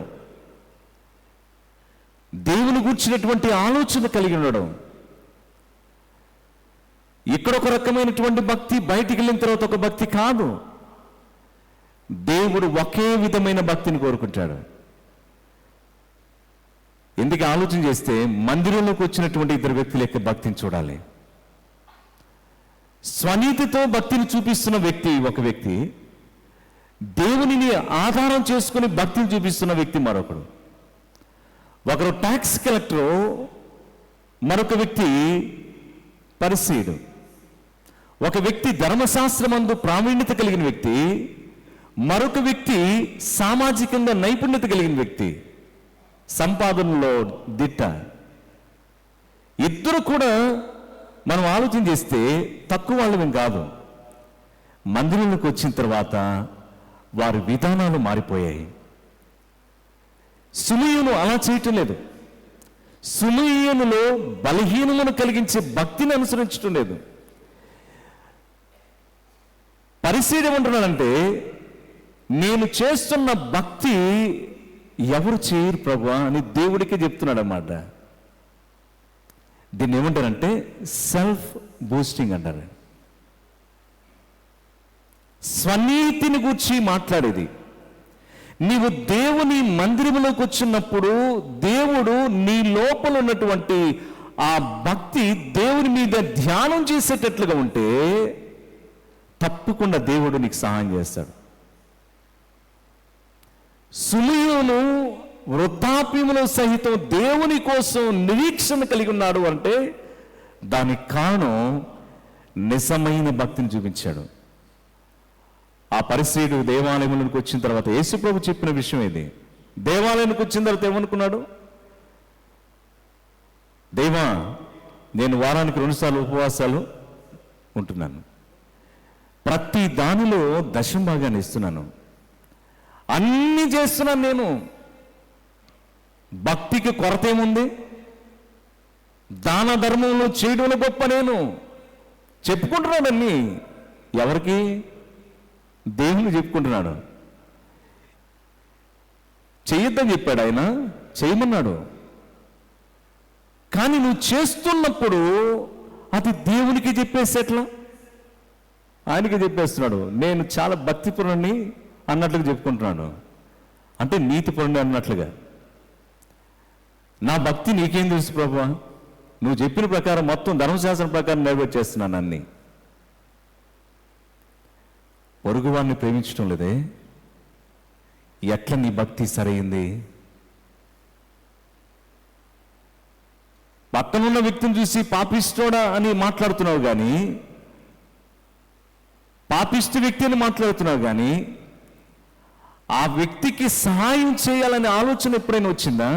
దేవుని గూర్చినటువంటి ఆలోచన కలిగి ఉండడం. ఇక్కడ ఒక రకమైనటువంటి భక్తి, బయటికి వెళ్ళిన తర్వాత ఒక భక్తి కాదు. దేవుడు ఒకే విధమైన భక్తిని కోరుకుంటాడు. ఎందుకు ఆలోచన చేస్తే మందిరంలోకి వచ్చినటువంటి ఇద్దరు వ్యక్తుల యొక్క భక్తిని చూడాలి. స్వనీతితో భక్తిని చూపిస్తున్న వ్యక్తి ఒక వ్యక్తి, దేవునిని ఆధారం చేసుకుని భక్తిని చూపిస్తున్న వ్యక్తి మరొకడు. ఒకరు ట్యాక్స్ కలెక్టర్, మరొక వ్యక్తి పరిసయ్యుడు. ఒక వ్యక్తి ధర్మశాస్త్రమందు ప్రావీణ్యత కలిగిన వ్యక్తి, మరొక వ్యక్తి సామాజికంగా నైపుణ్యత కలిగిన వ్యక్తి, సంపాదనలో దిట్ట. ఇద్దరు కూడా మనం ఆలోచన చేస్తే తక్కువ వాళ్ళమేం కాదు. మందిరంలోకి వచ్చిన తర్వాత వారి విధానాలు మారిపోయాయి. సుమయోను అలా చేయటం లేదు. సుమయోనులో బలహీనమును కలిగించే భక్తిని అనుసరించటం లేదు. పరిశీలన ఏమంటున్నాడంటే, నేను చేస్తున్న భక్తి ఎవరు చేయరు ప్రభువా అని దేవుడికే చెప్తున్నాడు అన్నమాట. దీన్ని ఏమంటారంటే సెల్ఫ్ బూస్టింగ్ అంటారు. స్వనీతిని గూర్చి మాట్లాడేది. నీవు దేవుని మందిరంలోకి వచ్చినప్పుడు దేవుడు నీ లోపల ఉన్నటువంటి ఆ భక్తి దేవుని మీద ధ్యానం చేసేటట్లుగా ఉంటే తప్పకుండా దేవుడు నీకు సహాయం చేస్తాడు. సుమయోను వృద్ధాప్యములో సహితం దేవుని కోసం నిరీక్షణ కలిగి ఉన్నాడు అంటే దానికి కారణం నిజమైన భక్తిని చూపించాడు. ఆ పరిసయ్యుడు దేవాలయంలోకి వచ్చిన తర్వాత యేసుప్రభు చెప్పిన విషయం ఇది. దేవాలయానికి వచ్చిన తర్వాత ఏమనుకున్నాడు? దేవా, నేను వారానికి 2 సార్లు ఉపవాసాలు ఉంటున్నాను, ప్రతి దానిలో దశమ భాగాన్ని ఇస్తున్నాను, అన్నీ చేస్తున్నాను, నేను భక్తికి కొరత ఏముంది? దాన ధర్మంలో చేయడంలో గొప్ప నేను చెప్పుకుంటున్నాడు. అన్నీ ఎవరికి? దేవుని చెప్పుకుంటున్నాడు. చెయ్యొద్దని చెప్పాడు ఆయన, చేయమన్నాడు. కానీ నువ్వు చేస్తున్నప్పుడు అది దేవునికి చెప్పేసేట్లా? ఆయనకి చెప్పేస్తున్నాడు. నేను చాలా భక్తిపరుణ్ణి అన్నట్లుగా చెప్పుకుంటున్నాడు. అంటే నీతిపరుణ్ణి అన్నట్లుగా. నా భక్తి నీకేం తెలుసు ప్రభువా? నువ్వు చెప్పిన ప్రకారం మొత్తం ధర్మశాస్త్రం ప్రకారం నెరవేర్చేస్తున్నాను అన్ని. పొరుగువాడిని ప్రేమించడం లేదే, ఎట్లా నీ భక్తి సరైంది? పక్కనున్న వ్యక్తిని చూసి పాపిస్తోడా అని మాట్లాడుతున్నావు కానీ, పాపిష్టి వ్యక్తి అని మాట్లాడుతున్నావు కానీ, ఆ వ్యక్తికి సహాయం చేయాలనే ఆలోచన ఎప్పుడైనా వచ్చిందా?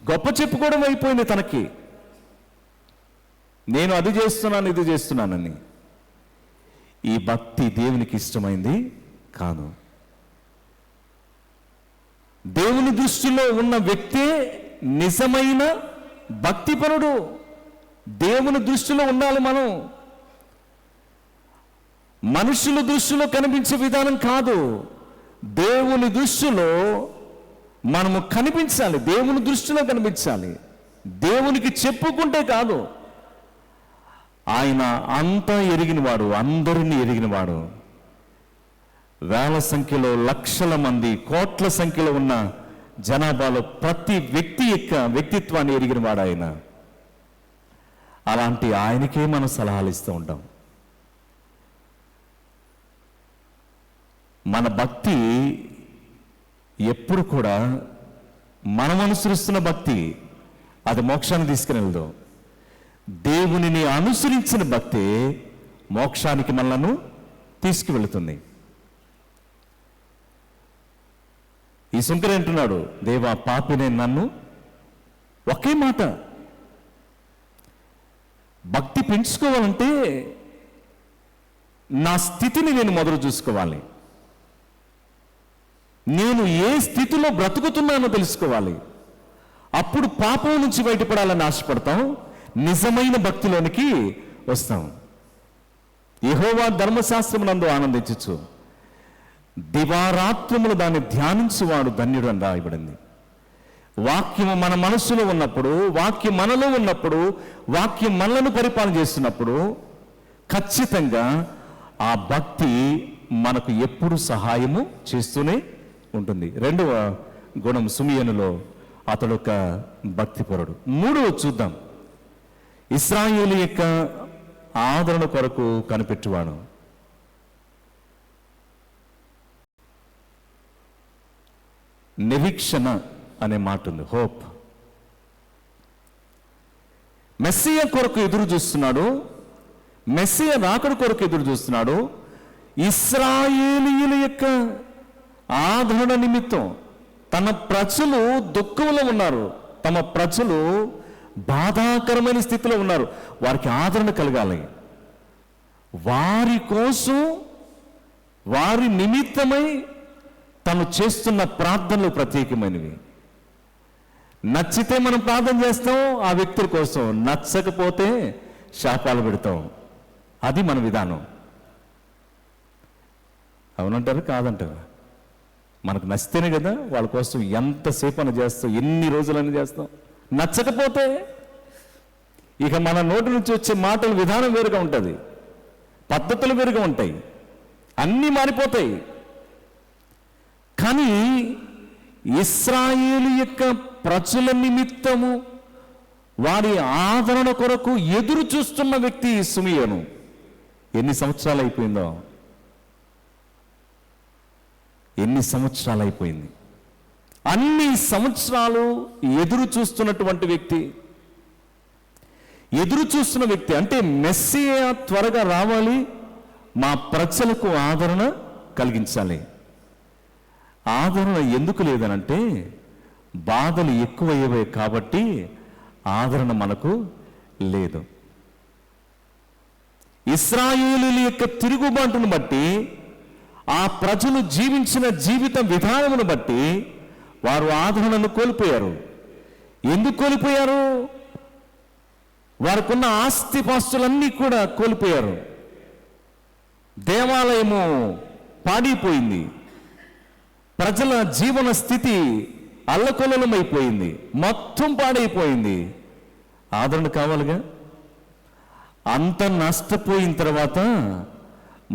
గొప్ప చెప్పుకోవడం అయిపోయింది తనకి. నేను అది చేస్తున్నాను, ఇది చేస్తున్నానని. ఈ భక్తి దేవునికి ఇష్టమైంది కాదు. దేవుని దృష్టిలో ఉన్న వ్యక్తే నిజమైన భక్తిపరుడు. దేవుని దృష్టిలో ఉండాలి మనం. మనుషుల దృష్టిలో కనిపించే విధానం కాదు, దేవుని దృష్టిలో మనము కనిపించాలి. దేవుని దృష్టిలో కనిపించాలి. దేవునికి చెప్పుకుంటే కాదు. ఆయన అంతా ఎరిగినవాడు, అందరినీ ఎరిగినవాడు. వేల సంఖ్యలో, లక్షల మంది, కోట్ల సంఖ్యలో ఉన్న జనాభాలో ప్రతి వ్యక్తి యొక్క వ్యక్తిత్వాన్ని ఎరిగినవాడు ఆయన. అలాంటి ఆయనకే మనం సలహాలు ఇస్తూ ఉంటాం. మన భక్తి ఎప్పుడు కూడా మనం అనుసరిస్తున్న భక్తి అది మోక్షాన్ని తీసుకుని దేవునిని అనుసరించిన భక్తి మోక్షానికి మనలను తీసుకువెళుతుంది. ఈ సుంకరి అంటున్నాడు, దేవా పాపినే నన్ను. ఒకే మాట. భక్తి పెంచుకోవాలంటే నా స్థితిని నేను మొదలు చూసుకోవాలి. నేను ఏ స్థితిలో బ్రతుకుతున్నానో తెలుసుకోవాలి. అప్పుడు పాపం నుంచి బయటపడాలని ఆశపడతాం, నిజమైన భక్తిలోనికి వస్తాం. యెహోవా ధర్మశాస్త్రమునందు ఆనందించచ్చు, దివారాత్రములు దాన్ని ధ్యానించువాడు ధన్యుడు అని రాయబడింది. వాక్యము మన మనస్సులో ఉన్నప్పుడు, వాక్యం మనలో ఉన్నప్పుడు, వాక్యం మనలను పరిపాలన చేస్తున్నప్పుడు ఖచ్చితంగా ఆ భక్తి మనకు ఎప్పుడు సహాయము చేస్తూనే ఉంటుంది. రెండవ గుణం సిమియోనులో, అతడు ఒక భక్తిపరుడు. మూడవ చూద్దాం, ఇశ్రాయేలు యొక్క ఆదరణ కొరకు కనిపెట్టువాడు. నిరీక్షణ అనే మాట ఉంది, హోప్. మెస్సియా కొరకు ఎదురు చూస్తున్నాడు, మెస్సియా రాకడ కొరకు ఎదురు చూస్తున్నాడు. ఇశ్రాయేలీయుల యొక్క ఆదరణ నిమిత్తం తన ప్రజలు దుఃఖంలో ఉన్నారు, తమ ప్రజలు బాధాకరమైన స్థితిలో ఉన్నారు, వారికి ఆదరణ కలగాలి. వారి కోసం, వారి నిమిత్తమై తను చేస్తున్న ప్రార్థనలు ప్రత్యేకమైనవి. నచ్చితే మనం ప్రార్థన చేస్తాం ఆ వ్యక్తుల కోసం, నచ్చకపోతే శాపాలు పెడతాం. అది మన విధానం. అవునంటారు కాదంటారు? మనకు నచ్చితేనే కదా వాళ్ళ కోసం ఎంతసేపు అని చేస్తాం, ఎన్ని రోజులని చేస్తాం. నచ్చకపోతే ఇక మన నోటి నుంచి వచ్చే మాటల విధానం వేరుగా ఉంటుంది, పద్ధతులు వేరుగా ఉంటాయి, అన్నీ మారిపోతాయి. కానీ ఇశ్రాయేలు యొక్క ప్రజల నిమిత్తము వారి ఆదరణ కొరకు ఎదురు చూస్తున్న వ్యక్తి సిమియోను. ఎన్ని సంవత్సరాలు అయిపోయిందో, ఎన్ని సంవత్సరాలు అయిపోయింది. అన్ని సంవత్సరాలు ఎదురు చూస్తున్నటువంటి వ్యక్తి, ఎదురు చూస్తున్న వ్యక్తి అంటే మెస్సియా త్వరగా రావాలి, మా ప్రజలకు ఆదరణ కలిగించాలి. ఆదరణ ఎందుకు లేదనంటే బాధలు ఎక్కువయ్యేవే కాబట్టి ఆదరణ మనకు లేదు. ఇశ్రాయేలీయుల యొక్క తిరుగుబాటును బట్టి, ఆ ప్రజలు జీవించిన జీవిత విధానమును బట్టి వారు ఆదరణను కోల్పోయారు. ఎందుకు కోల్పోయారు? వారికున్న ఆస్తిపాస్తులన్నీ కూడా కోల్పోయారు. దేవాలయము పాడిపోయింది, ప్రజల జీవన స్థితి అల్లకొల్లమైపోయింది, మొత్తం పాడైపోయింది. ఆదరణ కావాలిగా. అంత నష్టపోయిన తర్వాత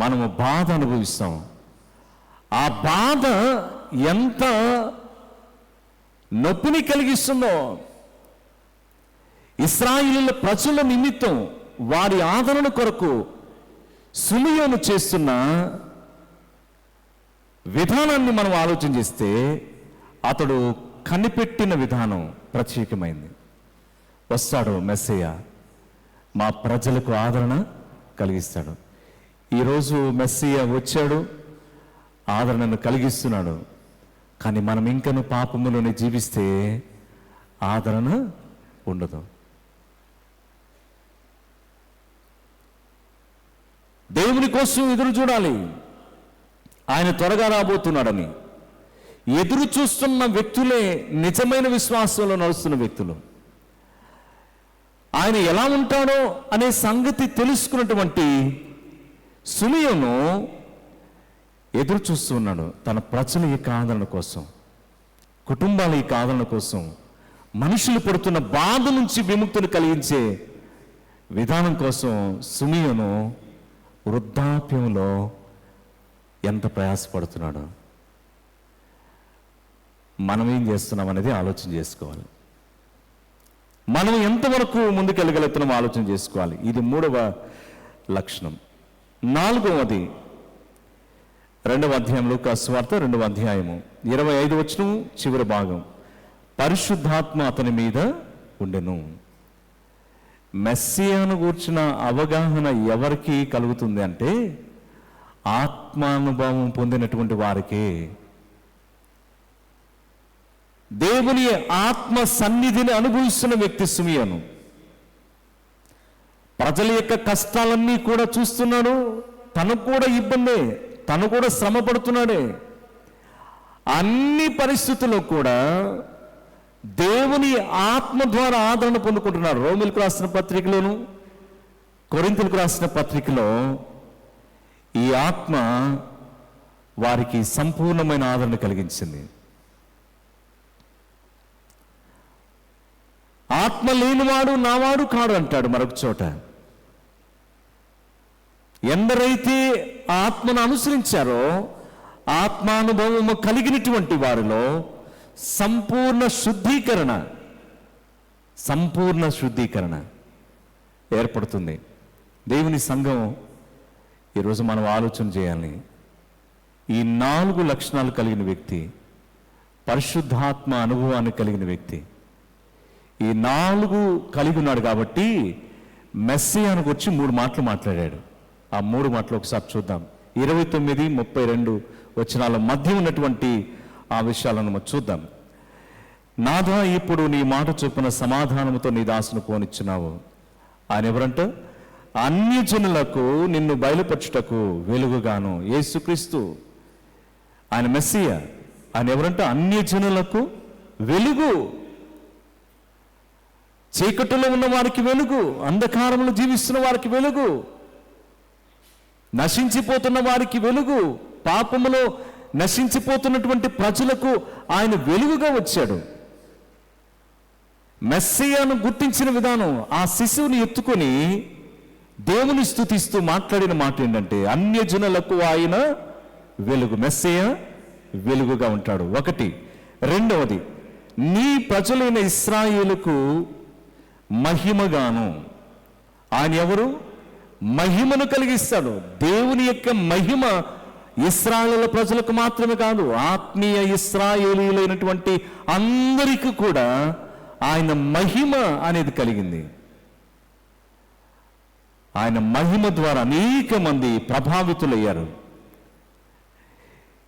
మనము బాధ అనుభవిస్తాం. ఆ బాధ ఎంత నొప్పిని కలిగిస్తుందో. ఇశ్రాయేలీయుల ప్రజల నిమిత్తం వారి ఆదరణ కొరకు సిమియోను చేస్తున్న విధానాన్ని మనం ఆలోచన చేస్తే అతడు కనిపెట్టిన విధానం ప్రత్యేకమైంది. వస్తాడు మెస్సియా, మా ప్రజలకు ఆదరణ కలిగిస్తాడు. ఈరోజు మెస్సియా వచ్చాడు, ఆదరణను కలిగిస్తున్నాడు. కానీ మనం ఇంకను పాపములోనే జీవిస్తే ఆదరణ ఉండదు. దేవుని కోసం ఎదురు చూడాలి, ఆయన త్వరగా రాబోతున్నాడని. ఎదురు చూస్తున్న వ్యక్తులే నిజమైన విశ్వాసంలో నడుస్తున్న వ్యక్తులు. ఆయన ఎలా ఉంటాడో అనే సంగతి తెలుసుకున్నటువంటి సిమియోను ఎదురు చూస్తున్నాడు తన ప్రజల యొక్క ఆదరణ కోసం, కుటుంబాల యొక్క ఆదరణ కోసం, మనుషులు పడుతున్న బాధ నుంచి విముక్తిని కలిగించే విధానం కోసం. సిమియోను వృద్ధాప్యంలో ఎంత ప్రయాసపడుతున్నాడో మనం ఏం చేస్తున్నాం అనేది ఆలోచన చేసుకోవాలి. మనం ఎంతవరకు ముందుకెళ్ళగలుగుతున్నామో ఆలోచన చేసుకోవాలి. ఇది మూడవ లక్షణం. నాలుగవది 2వ అధ్యాయం, లూకాసు సువార్త 2వ అధ్యాయము 25 వచనం చివరి భాగం. పరిశుద్ధాత్మ అతని మీద ఉండెను. మెస్సియాను గూర్చిన అవగాహన ఎవరికి కలుగుతుంది అంటే ఆత్మానుభవం పొందినటువంటి వారికే. దేవుని ఆత్మ సన్నిధిని అనుభవిస్తున్న వ్యక్తి సిమియోను. ప్రజల యొక్క కష్టాలన్నీ కూడా చూస్తున్నాడు, తను కూడా ఇబ్బందే, తను కూడా శ్రమ పడుతున్నాడే. అన్ని పరిస్థితుల్లో కూడా దేవుని ఆత్మ ద్వారా ఆదరణ పొందుకుంటున్నాడు. రోమిలకు రాసిన పత్రికలోను కొరింథీయులకు రాసిన పత్రికలో ఈ ఆత్మ వారికి సంపూర్ణమైన ఆదరణ కలిగించింది. ఆత్మ లేనివాడు నావాడు కాడు అంటాడు మరొక చోట. ఎందరైతే ఆత్మను అనుసరించారో ఆత్మానుభవము కలిగినటువంటి వారిలో సంపూర్ణ శుద్ధీకరణ ఏర్పడుతుంది. దేవుని సంఘం ఈరోజు మనం ఆలోచన చేయాలి. ఈ 4 లక్షణాలు కలిగిన వ్యక్తి, పరిశుద్ధాత్మ అనుభవాన్ని కలిగిన వ్యక్తి, ఈ 4 కలిగి ఉన్నాడు కాబట్టి మెస్సియానికి వచ్చి 3 మాటలు మాట్లాడాడు. ఆ 3 మాటలు ఒకసారి చూద్దాం. 29, 32 వచనాల మధ్య ఉన్నటువంటి ఆ విషయాలను మనం చూద్దాం. నాథా, ఇప్పుడు నీ మాట చొప్పున సమాధానముతో నీ దాసును పోనిచ్చున్నావు. ఆయన ఎవరంట? అన్యజనులకు నిన్ను బయలుపరచుటకు వెలుగుగాను. యేసుక్రీస్తు ఆయన మెస్సియా. ఆయన ఎవరంట? అన్యజనులకు వెలుగు. చీకటిలో ఉన్న వారికి వెలుగు, అంధకారంలో జీవిస్తున్న వారికి వెలుగు, నశించిపోతున్న వారికి వెలుగు, పాపములో నశించిపోతున్నటువంటి ప్రజలకు ఆయన వెలుగుగా వచ్చాడు. మెస్సియాను గుర్తించిన విధానం, ఆ శిశువుని ఎత్తుకొని దేవుని స్తుతిస్తూ మాట్లాడిన మాట ఏంటంటే, అన్యజనులకు ఆయన వెలుగు. మెస్సియా వెలుగుగా ఉంటాడు. 1. 2వది, నీ ప్రజలైన ఇశ్రాయేలుకు మహిమగాను. ఆయన ఎవరు? మహిమను కలిగిస్తాడు. దేవుని యొక్క మహిమ ఇశ్రాయేలు ప్రజలకు మాత్రమే కాదు, ఆత్మీయ ఇశ్రాయేలీయులైనటువంటి అందరికీ కూడా ఆయన మహిమ అనేది కలిగింది. ఆయన మహిమ ద్వారా అనేక మంది ప్రభావితులయ్యారు.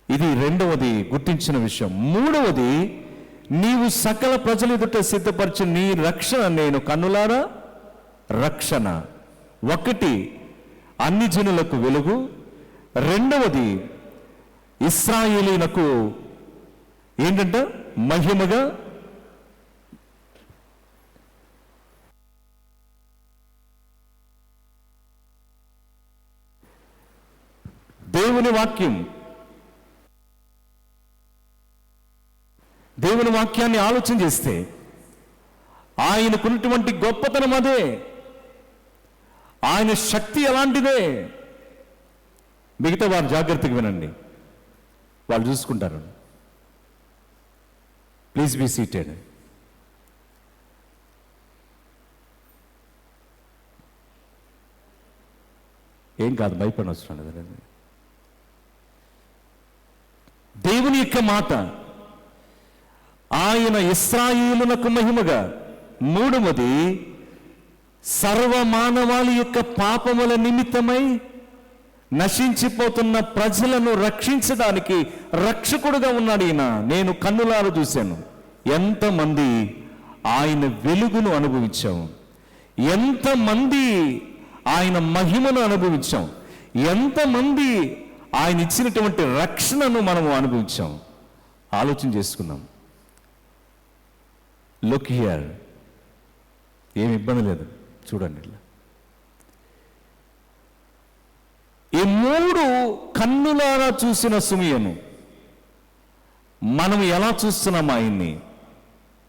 ఇది 2వది గుర్తించిన విషయం. 3వది, నీవు సకల ప్రజల ఎదుట సిద్ధపరిచిన నీ రక్షణ నేను కన్నులారా రక్షణ. 1 అన్ని జనులకు వెలుగు, 2వది ఇశ్రాయేలీయులకు ఏంటంట? మహిమగా. దేవుని వాక్యాన్ని ఆలోచన చేస్తే ఆయనకున్నటువంటి గొప్పతనం అదే, ఆయన శక్తి అలాంటిదే. మిగతా వారు జాగ్రత్తగా వినండి, వాళ్ళు చూసుకుంటారు. Please be seated. ఏం కాదు, భయపడవసరం లేదు. దేవుని యొక్క మాట, ఆయన ఇశ్రాయేలునకు మహిమగా. 3వది, సర్వమానవాళి యొక్క పాపముల నిమిత్తమై నశించిపోతున్న ప్రజలను రక్షించడానికి రక్షకుడుగా ఉన్నాడు ఈయన. నేను కన్నులారా చూశాను. ఎంతమంది ఆయన వెలుగును అనుభవించాం, ఎంతమంది ఆయన మహిమను అనుభవించాం, ఎంతమంది ఆయన ఇచ్చినటువంటి రక్షణను మనము అనుభవించాం. ఆలోచన చేసుకున్నాం. లుక్ హియర్, ఏమి ఇబ్బంది లేదు, చూడండి. ఈ 3 కన్నులారా చూసిన సిమియోను మనం ఎలా చూస్తున్నాం, ఆయన్ని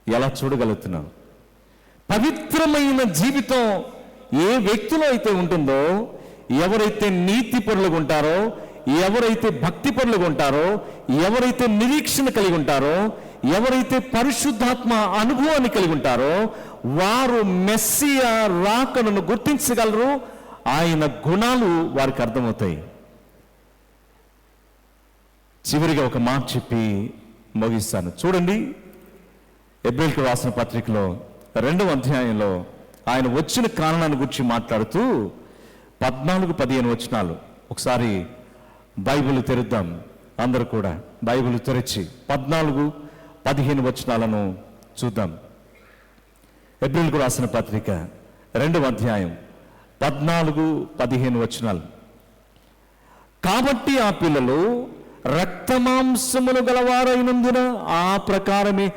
ఎలా చూడగలుగుతున్నాం? పవిత్రమైన జీవితం ఏ వ్యక్తిలో అయితే ఉంటుందో, ఎవరైతే నీతి పరులుగా ఉంటారో, ఎవరైతే భక్తి పరులుగా ఉంటారో, ఎవరైతే నిరీక్షణ కలిగి ఉంటారో, ఎవరైతే పరిశుద్ధాత్మ అనుభవాన్ని కలిగి ఉంటారో, వారు మెస్సియా రాకడను గుర్తించగలరు. ఆయన గుణాలు వారికి అర్థమవుతాయి. చివరిగా ఒక మాట చెప్పి ముగిస్తాను. చూడండి, హెబ్రీయులకు రాసిన పత్రికలో 2వ అధ్యాయంలో ఆయన వచ్చిన కారణాన్ని గురించి మాట్లాడుతూ 14-15 వచనాలు ఒకసారి బైబిల్ తెరుద్దాం. అందరూ కూడా బైబిల్ తెరిచి 14, 15 వచనాలను చూద్దాం. హెబ్రీయులకు రాసిన పత్రిక 2వ అధ్యాయం 14-15 వచనాలు. కాబట్టి ఆ పిల్లలు రక్తమాంసములు గలవారైనందున ఆ ప్రకారమే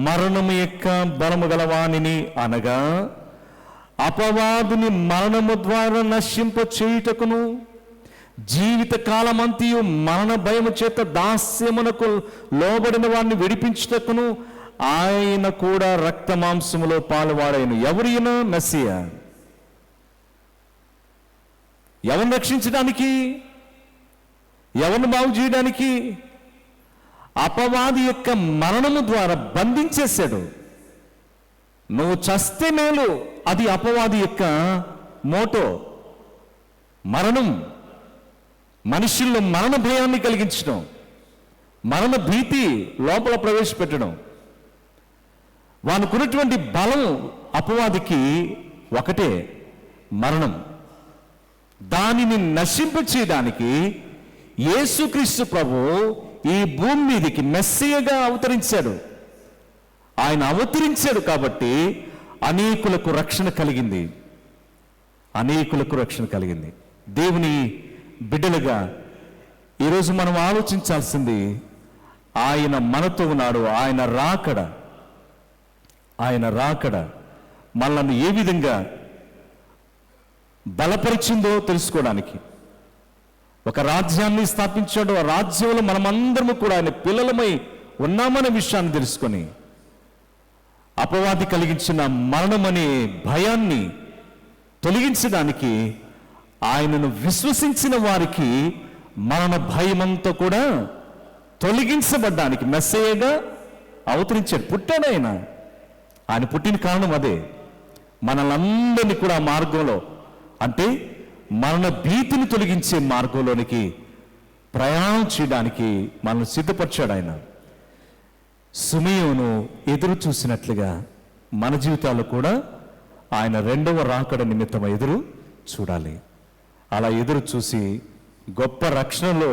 మరణము యొక్క బలము గలవానిని, అనగా అపవాదిని మరణము ద్వారా నశింప చేయుటకును, జీవిత కాలమంతియు మరణ భయము చేత దాస్యమునకు లోబడిన వారిని విడిపించుటకును ఆయన కూడా రక్తమాంసములో పాలువాడైన. ఎవరైనా మెస్సియా. ఎవరిని రక్షించడానికి, ఎవరిని బాగు చేయడానికి? అపవాది యొక్క మరణము ద్వారా బంధించేశాడు. నువ్వు చస్తే మేలు, అది అపవాది యొక్క మోటో. మరణం, మనుషుల్లో మరణ భయాన్ని కలిగించడం, మరణ భీతి లోపల ప్రవేశపెట్టడం. వానుకున్నటువంటి బలం అపవాదికి ఒకటే, మరణం. దానిని నశింపచేయడానికి యేసుక్రీస్తు ప్రభు ఈ భూమి మీదకి మెస్సియగా అవతరించాడు. ఆయన అవతరించాడు కాబట్టి అనేకులకు రక్షణ కలిగింది, అనేకులకు రక్షణ కలిగింది. దేవుని బిడ్డలుగా ఈరోజు మనం ఆలోచించాల్సింది, ఆయన మనతో ఉన్నాడు. ఆయన రాకడ మనల్ని ఏ విధంగా బలపరిచిందో తెలుసుకోవడానికి. ఒక రాజ్యాన్ని స్థాపించాడు. ఆ రాజ్యంలో మనమందరము కూడా ఆయన పిల్లలమై ఉన్నామనే విషయాన్ని తెలుసుకొని అపవాది కలిగించిన మరణమనే భయాన్ని తొలగించడానికి ఆయనను విశ్వసించిన వారికి మరణ భయమంతా కూడా తొలగించబడ్డానికి మెస్సయ్యగా అవతరించాడు, పుట్టాడు. ఆయన పుట్టిన కారణం అదే. మనలందరినీ కూడా మార్గంలో, అంటే మరణ భీతిని తొలగించే మార్గంలోనికి ప్రయాణం చేయడానికి మనల్ని సిద్ధపరిచాడు ఆయన. సిమెయోను ఎదురు చూసినట్లుగా మన జీవితాల్లో కూడా ఆయన 2వ రాకడ నిమిత్తం ఎదురు చూడాలి. అలా ఎదురు చూసి గొప్ప రక్షణలో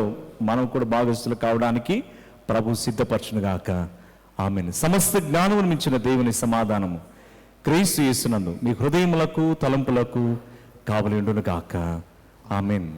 మనం కూడా భాగస్తులు కావడానికి ప్రభు సిద్ధపరచునుగాక. ఆమేన్. సమస్త జ్ఞానమును మించిన దేవుని సమాధానము క్రీస్తు యేసునందు మీ హృదయములకు తలంపులకు కావలి ఉండునుగాక. ఆమేన్.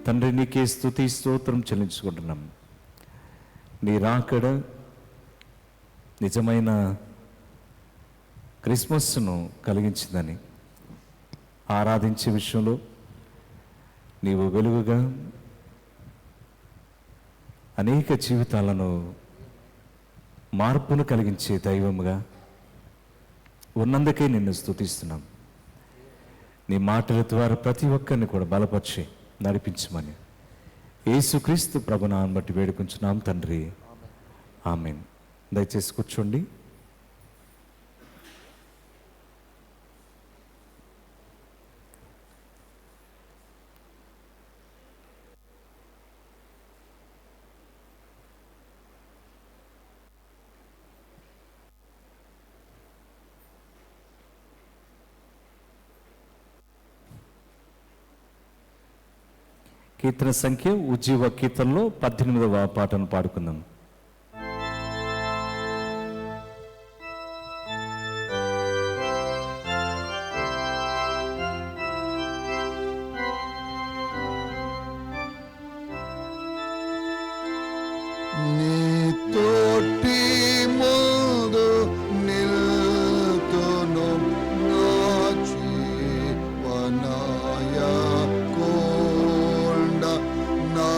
తండ్రి, నీకే స్తుతి స్తోత్రం చెల్లించుకుంటున్నాం. నీ రాకడ నిజమైన క్రిస్మస్ను కలిగించిందని ఆరాధించే విషయంలో నీవు వెలుగుగా అనేక జీవితాలను మార్పును కలిగించే దైవముగా ఉన్నందుకే నిన్ను స్తుతిస్తున్నాం. నీ మాటల ద్వారా ప్రతి ఒక్కరిని కూడా బలపరిచి నడిపించమని యేసుక్రీస్తు ప్రభునామమును బట్టి వేడుకుంటున్నాం తండ్రి, ఆమేన్. దయచేసి కూర్చోండి. కీర్తన సంఖ్య ఉజ్జీవ కీర్తనలో 18వ పాటను పాడుకుందాం. నీ తోటి ముందు నిల్తును నా జీవనాయ కొండ, నా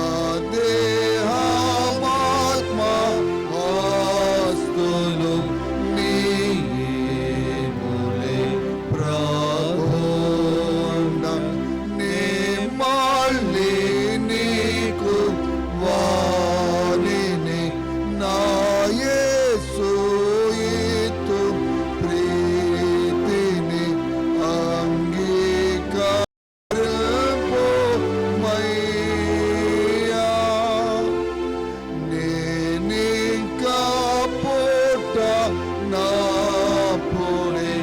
దేహమాత్మ ఆస్తులు నీవులే ప్రాగొండ, నీ మళ్ళీ నీకు వాణిని నా యేసు ఇత్తు ప్రీతిని అంగీకరింపుమయ్యా. నేనింకా పుట్ట నాపుడే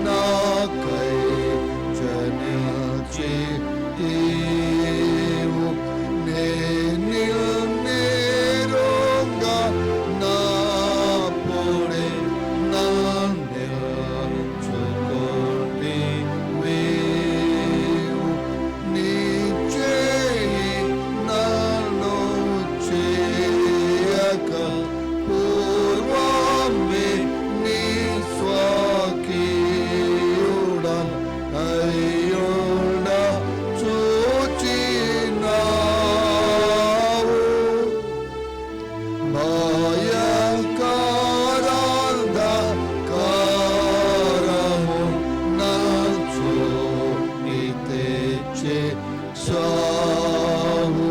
నాకై జనించితివు, నేనిరుగా నాపుడే నన్నిల్చుకొంటివేవు, నీ చేయి నన్ను చేయక పూర్వమే నీ స్వకీయుడా అయ్యుండ చూచినావు. భయంకరాంధకారము నల్చుని తెచ్చే సావు,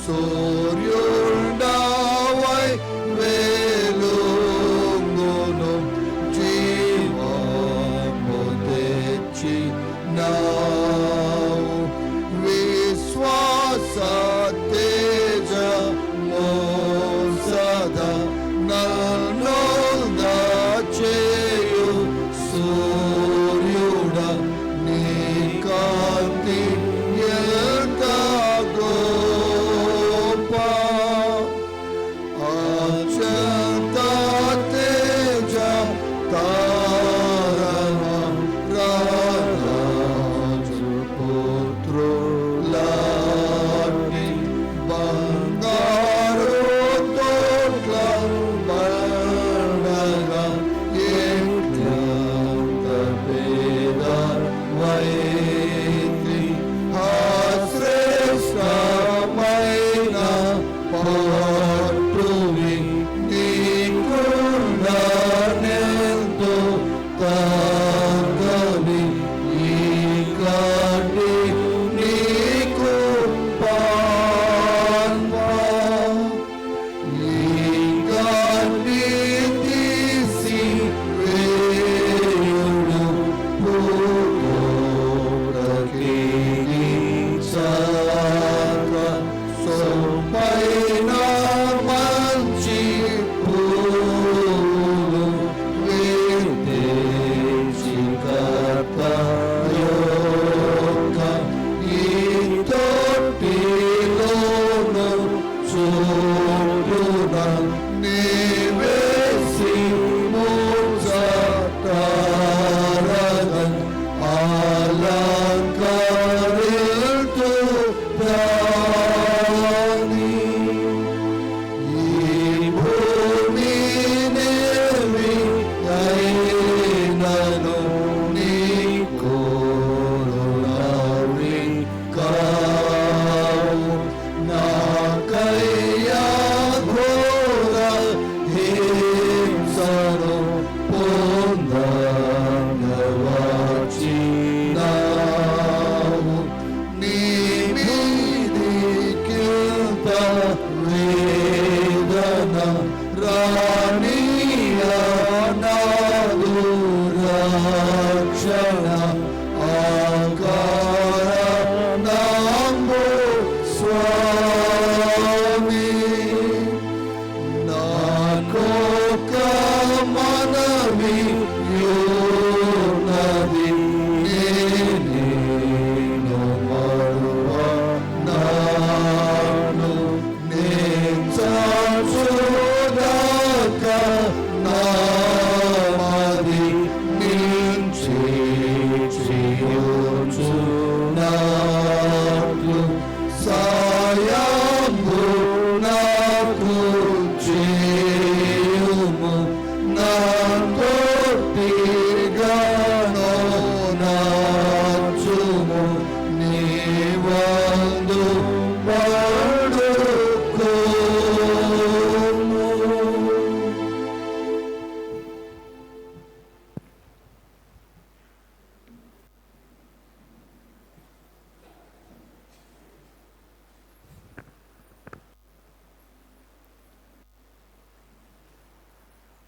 సూర్యుడవై వెలుగును జీవము తెచ్చినావు. విశ్వాస తేజము సదా నన్ను దాచేయు సూర్యుడా, నీ కాంతి ఎంత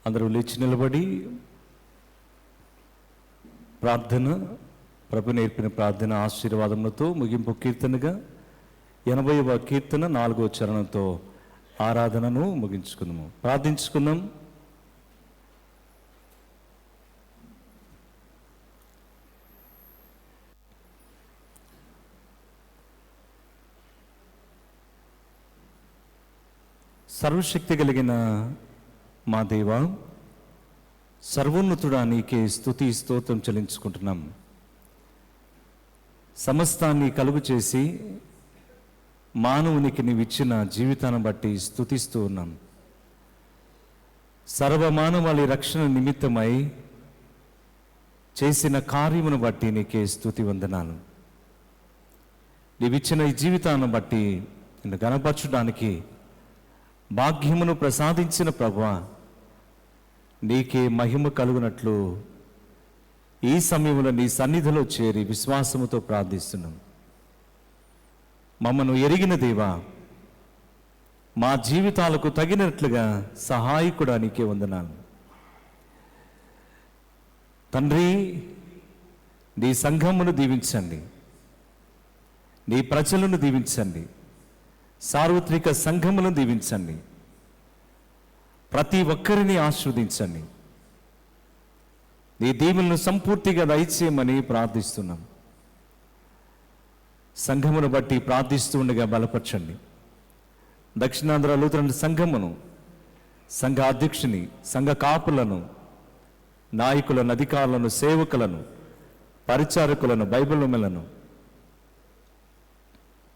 అందరూ లేచి నిలబడి ప్రార్థన, ప్రభు నేర్పిన ప్రార్థన ఆశీర్వాదములతో ముగింపు కీర్తనగా 80వ కీర్తన 4వ చరణంతో ఆరాధనను ముగించుకుందాము. ప్రార్థించుకుందాం. సర్వశక్తి కలిగిన మా దేవా, సర్వోన్నతుడా, నీకే స్తుతి స్తోత్రం చెల్లించుకుంటున్నాం. సమస్తాన్ని కలుగు చేసి మానవునికి నీవిచ్చిన జీవితాన్ని బట్టి స్తుతిస్తూ ఉన్నాం. సర్వమానవాళి రక్షణ నిమిత్తమై చేసిన కార్యమును బట్టి నీకే స్తుతి వందనాలు. నీవిచ్చిన ఈ జీవితాన్ని బట్టి నిన్ను గణపరచడానికి భాగ్యమును ప్రసాదించిన ప్రభువా, నీకే మహిమ కలుగునట్లు ఈ సమయంలో నీ సన్నిధిలో చేరి విశ్వాసముతో ప్రార్థిస్తున్నాం. మమ్మను ఎరిగిన దేవా, మా జీవితాలకు తగినట్లుగా సహాయకుడా నీకే వందనాలు. తండ్రి, నీ సంఘమును దీవించండి, నీ ప్రజలను దీవించండి, సార్వత్రిక సంఘములను దీవించండి, ప్రతి ఒక్కరిని ఆశీర్వదించండి. నీ దీవులను సంపూర్తిగా దయచేయమని ప్రార్థిస్తున్నాం. సంఘమును బట్టి ప్రార్థిస్తూ ఉండగా బలపరచండి. దక్షిణాంధ్ర లూథరన్ సంఘమును, సంఘ అధ్యక్షుని, సంఘ కాపులను, నాయకులను, అధికారులను, సేవకులను, పరిచారకులను, బైబిల్లను,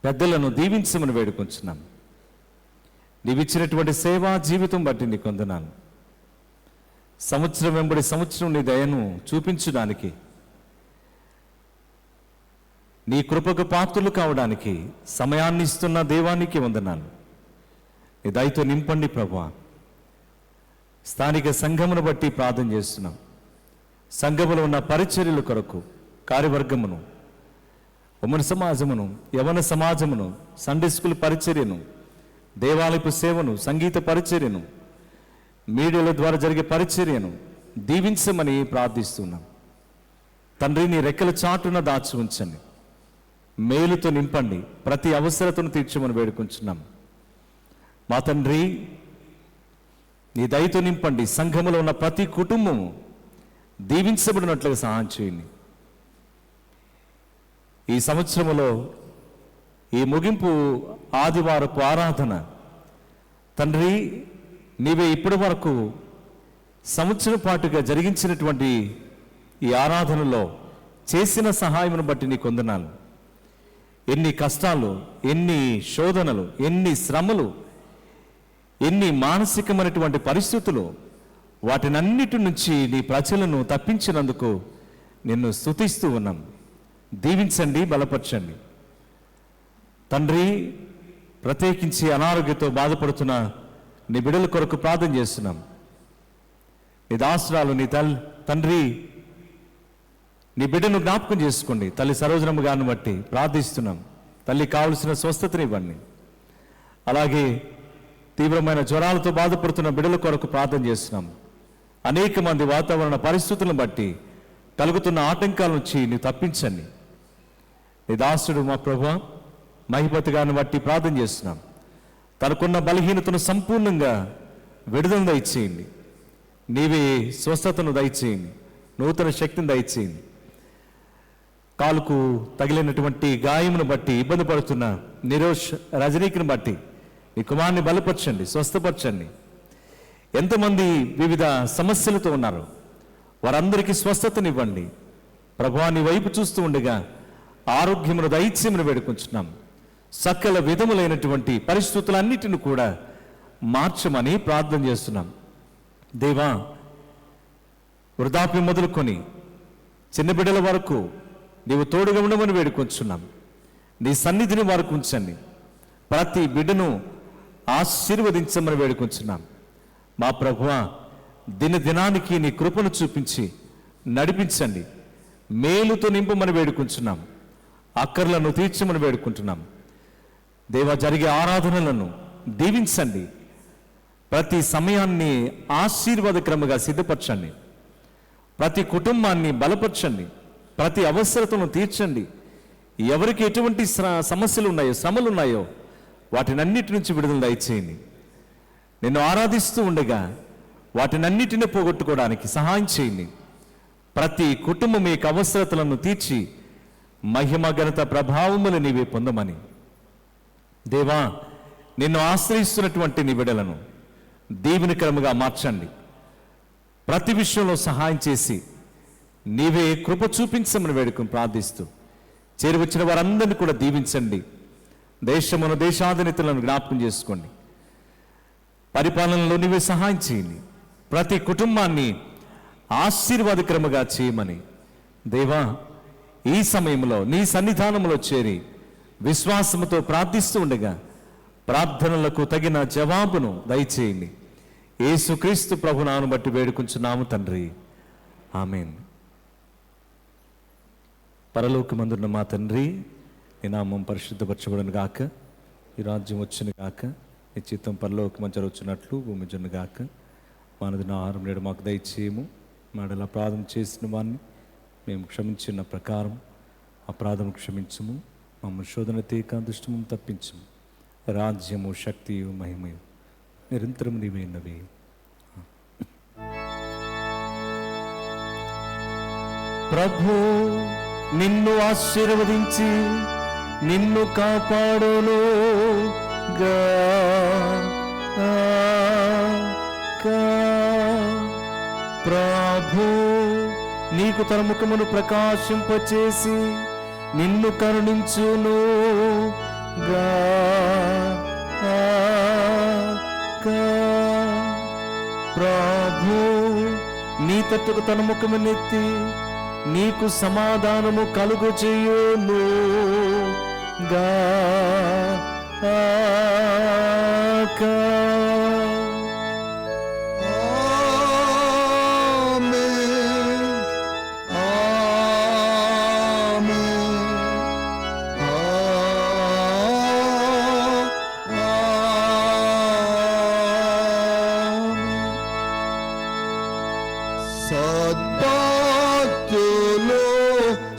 పెద్దలను దీవించమని వేడుకొంచున్నాం. నీవిచ్చినటువంటి సేవా జీవితం బట్టి నీకు వందనాలు. సంవత్సరం వెంబడి సంవత్సరం నీ దయను చూపించడానికి, నీ కృపకు పాత్రలు కావడానికి సమయాన్ని ఇస్తున్న దేవానికి వందనాలు. నీ దయతో నింపండి ప్రభువా. స్థానిక సంఘమును బట్టి ప్రార్థన చేస్తున్నాం. సంఘములో ఉన్న పరిచర్యల కొరకు కార్యవర్గమును, ఉమ్మడి సమాజమును, యవన సమాజమును, సండే స్కూల్ పరిచర్యను, దేవాలయపు సేవను, సంగీత పరిచర్యను, మీడియాల ద్వారా జరిగే పరిచర్యను దీవించమని ప్రార్థిస్తున్నాం. తండ్రి, నీ రెక్కల చాటున దాచి ఉంచండి, మేలుతో నింపండి, ప్రతి అవసరతను తీర్చమని వేడుకుంటున్నాం. మా తండ్రి, నీ దయతో నింపండి. సంఘములో ఉన్న ప్రతి కుటుంబము దీవించబడినట్లుగా సహాయం చేయండి. ఈ సంవత్సరములో ఈ ముగింపు ఆదివారపు ఆరాధన తండ్రి, నీవే ఇప్పటి వరకు సంవత్సరం పాటుగా జరిగించినటువంటి ఈ ఆరాధనలో చేసిన సహాయమును బట్టి నీకు వందనాలు. ఎన్ని కష్టాలు, ఎన్ని శోధనలు, ఎన్ని శ్రమలు, ఎన్ని మానసికమైనటువంటి పరిస్థితులు, వాటినన్నిటి నుంచి నీ ప్రజలను తప్పించినందుకు నిన్ను స్తుతిస్తూ ఉన్నాం. దీవించండి, బలపరచండి. తండ్రి, ప్రత్యేకించి అనారోగ్యంతో బాధపడుతున్న నీ బిడ్డల కొరకు ప్రార్థన చేస్తున్నాం. నీ దాసురాలు, నీ తండ్రి, నీ బిడ్డను జ్ఞాపకం చేసుకోండి. తల్లి సరోజనమ్మ గారిని బట్టి ప్రార్థిస్తున్నాం. తల్లి కావలసిన స్వస్థతని ఇవ్వండి. అలాగే తీవ్రమైన జ్వరాలతో బాధపడుతున్న బిడ్డల కొరకు ప్రార్థన చేస్తున్నాం. అనేక మంది వాతావరణ పరిస్థితులను బట్టి కలుగుతున్న ఆటంకాల నుంచి నీ తప్పించండి. నీ దాసుడు మా ప్రభువా మహిపతి గారిని బట్టి ప్రార్థన చేస్తున్నాం. తనకున్న బలహీనతను సంపూర్ణంగా విడుదల దయచేయండి. నీవే స్వస్థతను దయచేయండి, నూతన శక్తిని దయచేయండి. కాలుకు తగిలినటువంటి గాయమును బట్టి ఇబ్బంది పడుతున్న నిరోష్ రజనీకిని బట్టి నీ కుమారుని బలపరచండి, స్వస్థపరచండి. ఎంతమంది వివిధ సమస్యలతో ఉన్నారు, వారందరికీ స్వస్థతనివ్వండి. ప్రభువా, నీ వైపు చూస్తూ ఉండగా ఆరోగ్యమును దైత్యమును వేడుకుంటున్నాం. సకల విధములైనటువంటి పరిస్థితులన్నిటిని కూడా మార్చమని ప్రార్థన చేస్తున్నాం. దేవా, వృద్ధాప్యం మొదలుకొని చిన్న బిడ్డల వరకు నీవు తోడుగా ఉండమని వేడుకొంచున్నాం. నీ సన్నిధిని వారికి ఉంచండి. ప్రతి బిడ్డను ఆశీర్వదించమని వేడుకొంచున్నాం. మా ప్రభువా, దినానికి నీ కృపను చూపించి నడిపించండి. మేలుతో నింపమని వేడుకుంటున్నాం. అక్కర్లను తీర్చమని వేడుకుంటున్నాం. దేవా, జరిగే ఆరాధనలను దీవించండి. ప్రతి సమయాన్ని ఆశీర్వాదక్రమంగా సిద్ధపరచండి. ప్రతి కుటుంబాన్ని బలపరచండి. ప్రతి అవసరతను తీర్చండి. ఎవరికి ఎటువంటి సమస్యలు ఉన్నాయో, శ్రమలు ఉన్నాయో వాటినన్నిటి నుంచి విడుదల దయచేయండి. నిన్ను ఆరాధిస్తూ ఉండగా వాటినన్నిటిని పోగొట్టుకోవడానికి సహాయం చేయండి. ప్రతి కుటుంబం మీకు అవసరతలను తీర్చి మహిమ ఘనత ప్రభావములు నీవే పొందమని దేవా, నిన్ను ఆశ్రయిస్తున్నటువంటి నీ బిడ్డలను దీవెనకరముగా మార్చండి. ప్రతి విషయంలో సహాయం చేసి నీవే కృప చూపించమని వేడుకొని ప్రార్థిస్తూ చేరువచ్చిన వారందరినీ కూడా దీవించండి. దేశమును, దేశాధినేతలను జ్ఞాపకం చేసుకోండి. పరిపాలనలో నీవే సహాయం చేయండి. ప్రతి కుటుంబాన్ని ఆశీర్వాదకరముగా చేయమని దేవా, ఈ సమయంలో నీ సన్నిధానంలో చేరి విశ్వాసముతో ప్రార్థిస్తూ ఉండగా ప్రార్థనలకు తగిన జవాబును దయచేయండి. యేసుక్రీస్తు ప్రభునామమును బట్టి వేడుకుంటున్నాము తండ్రి, ఆమేన్. పరలోకమందున్న మా తండ్రి, నీ నామం పరిశుద్ధపరచబడును గాక, ఈ రాజ్యం వచ్చును గాక, నీ చిత్తం పరలోకమందు జరుగుచున్నట్లు భూమి జరుగును గాక. మనది ఆహారం నేడు మాకు దయచేయము. మాడల అపరాధం చేసిన వారిని మేము క్షమించిన ప్రకారం అపరాధం క్షమించము. మమ్మల్ని శోధన తేక దుష్టము తప్పించము. రాజ్యము, శక్తియు, మహిమయు నిరంతరం నీవైనవి. ప్రభు నిన్ను ఆశీర్వదించి నిన్ను కాపాడును ప్రభు నీకు తన ముఖమును ప్రకాశింపచేసి నిన్ను కరుణించును ప్రభు నీ తట్టుకు తన ముఖమునెత్తి నీకు సమాధానము కలుగు చేయును సద్భక్తులు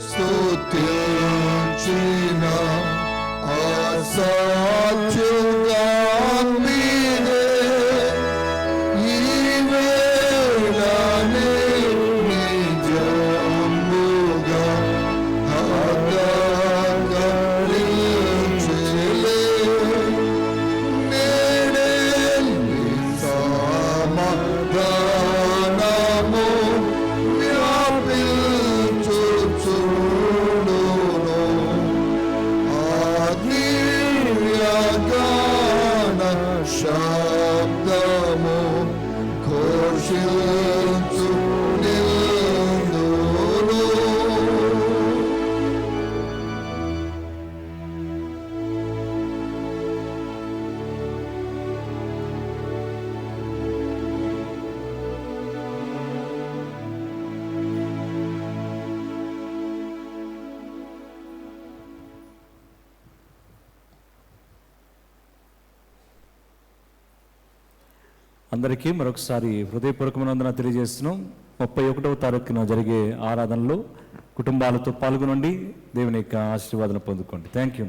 స్తుతించిన అసాధ్యుగా మీరే ఈ వేళనే నిజముగా హతగలించెలే నేడెల్లి సమాధానము వ్యాపించుచుండును. ఆదివ్యగాన శబ్దము ఘోషించు నిందును. అందరికీ మరొకసారి హృదయపూర్వకమైన వందనాలు తెలియజేస్తున్నాం. 31వ తారీఖున జరిగే ఆరాధనలో కుటుంబాలతో పాల్గొనండి. దేవుని యొక్క ఆశీర్వాదం పొందుకోండి. Thank you.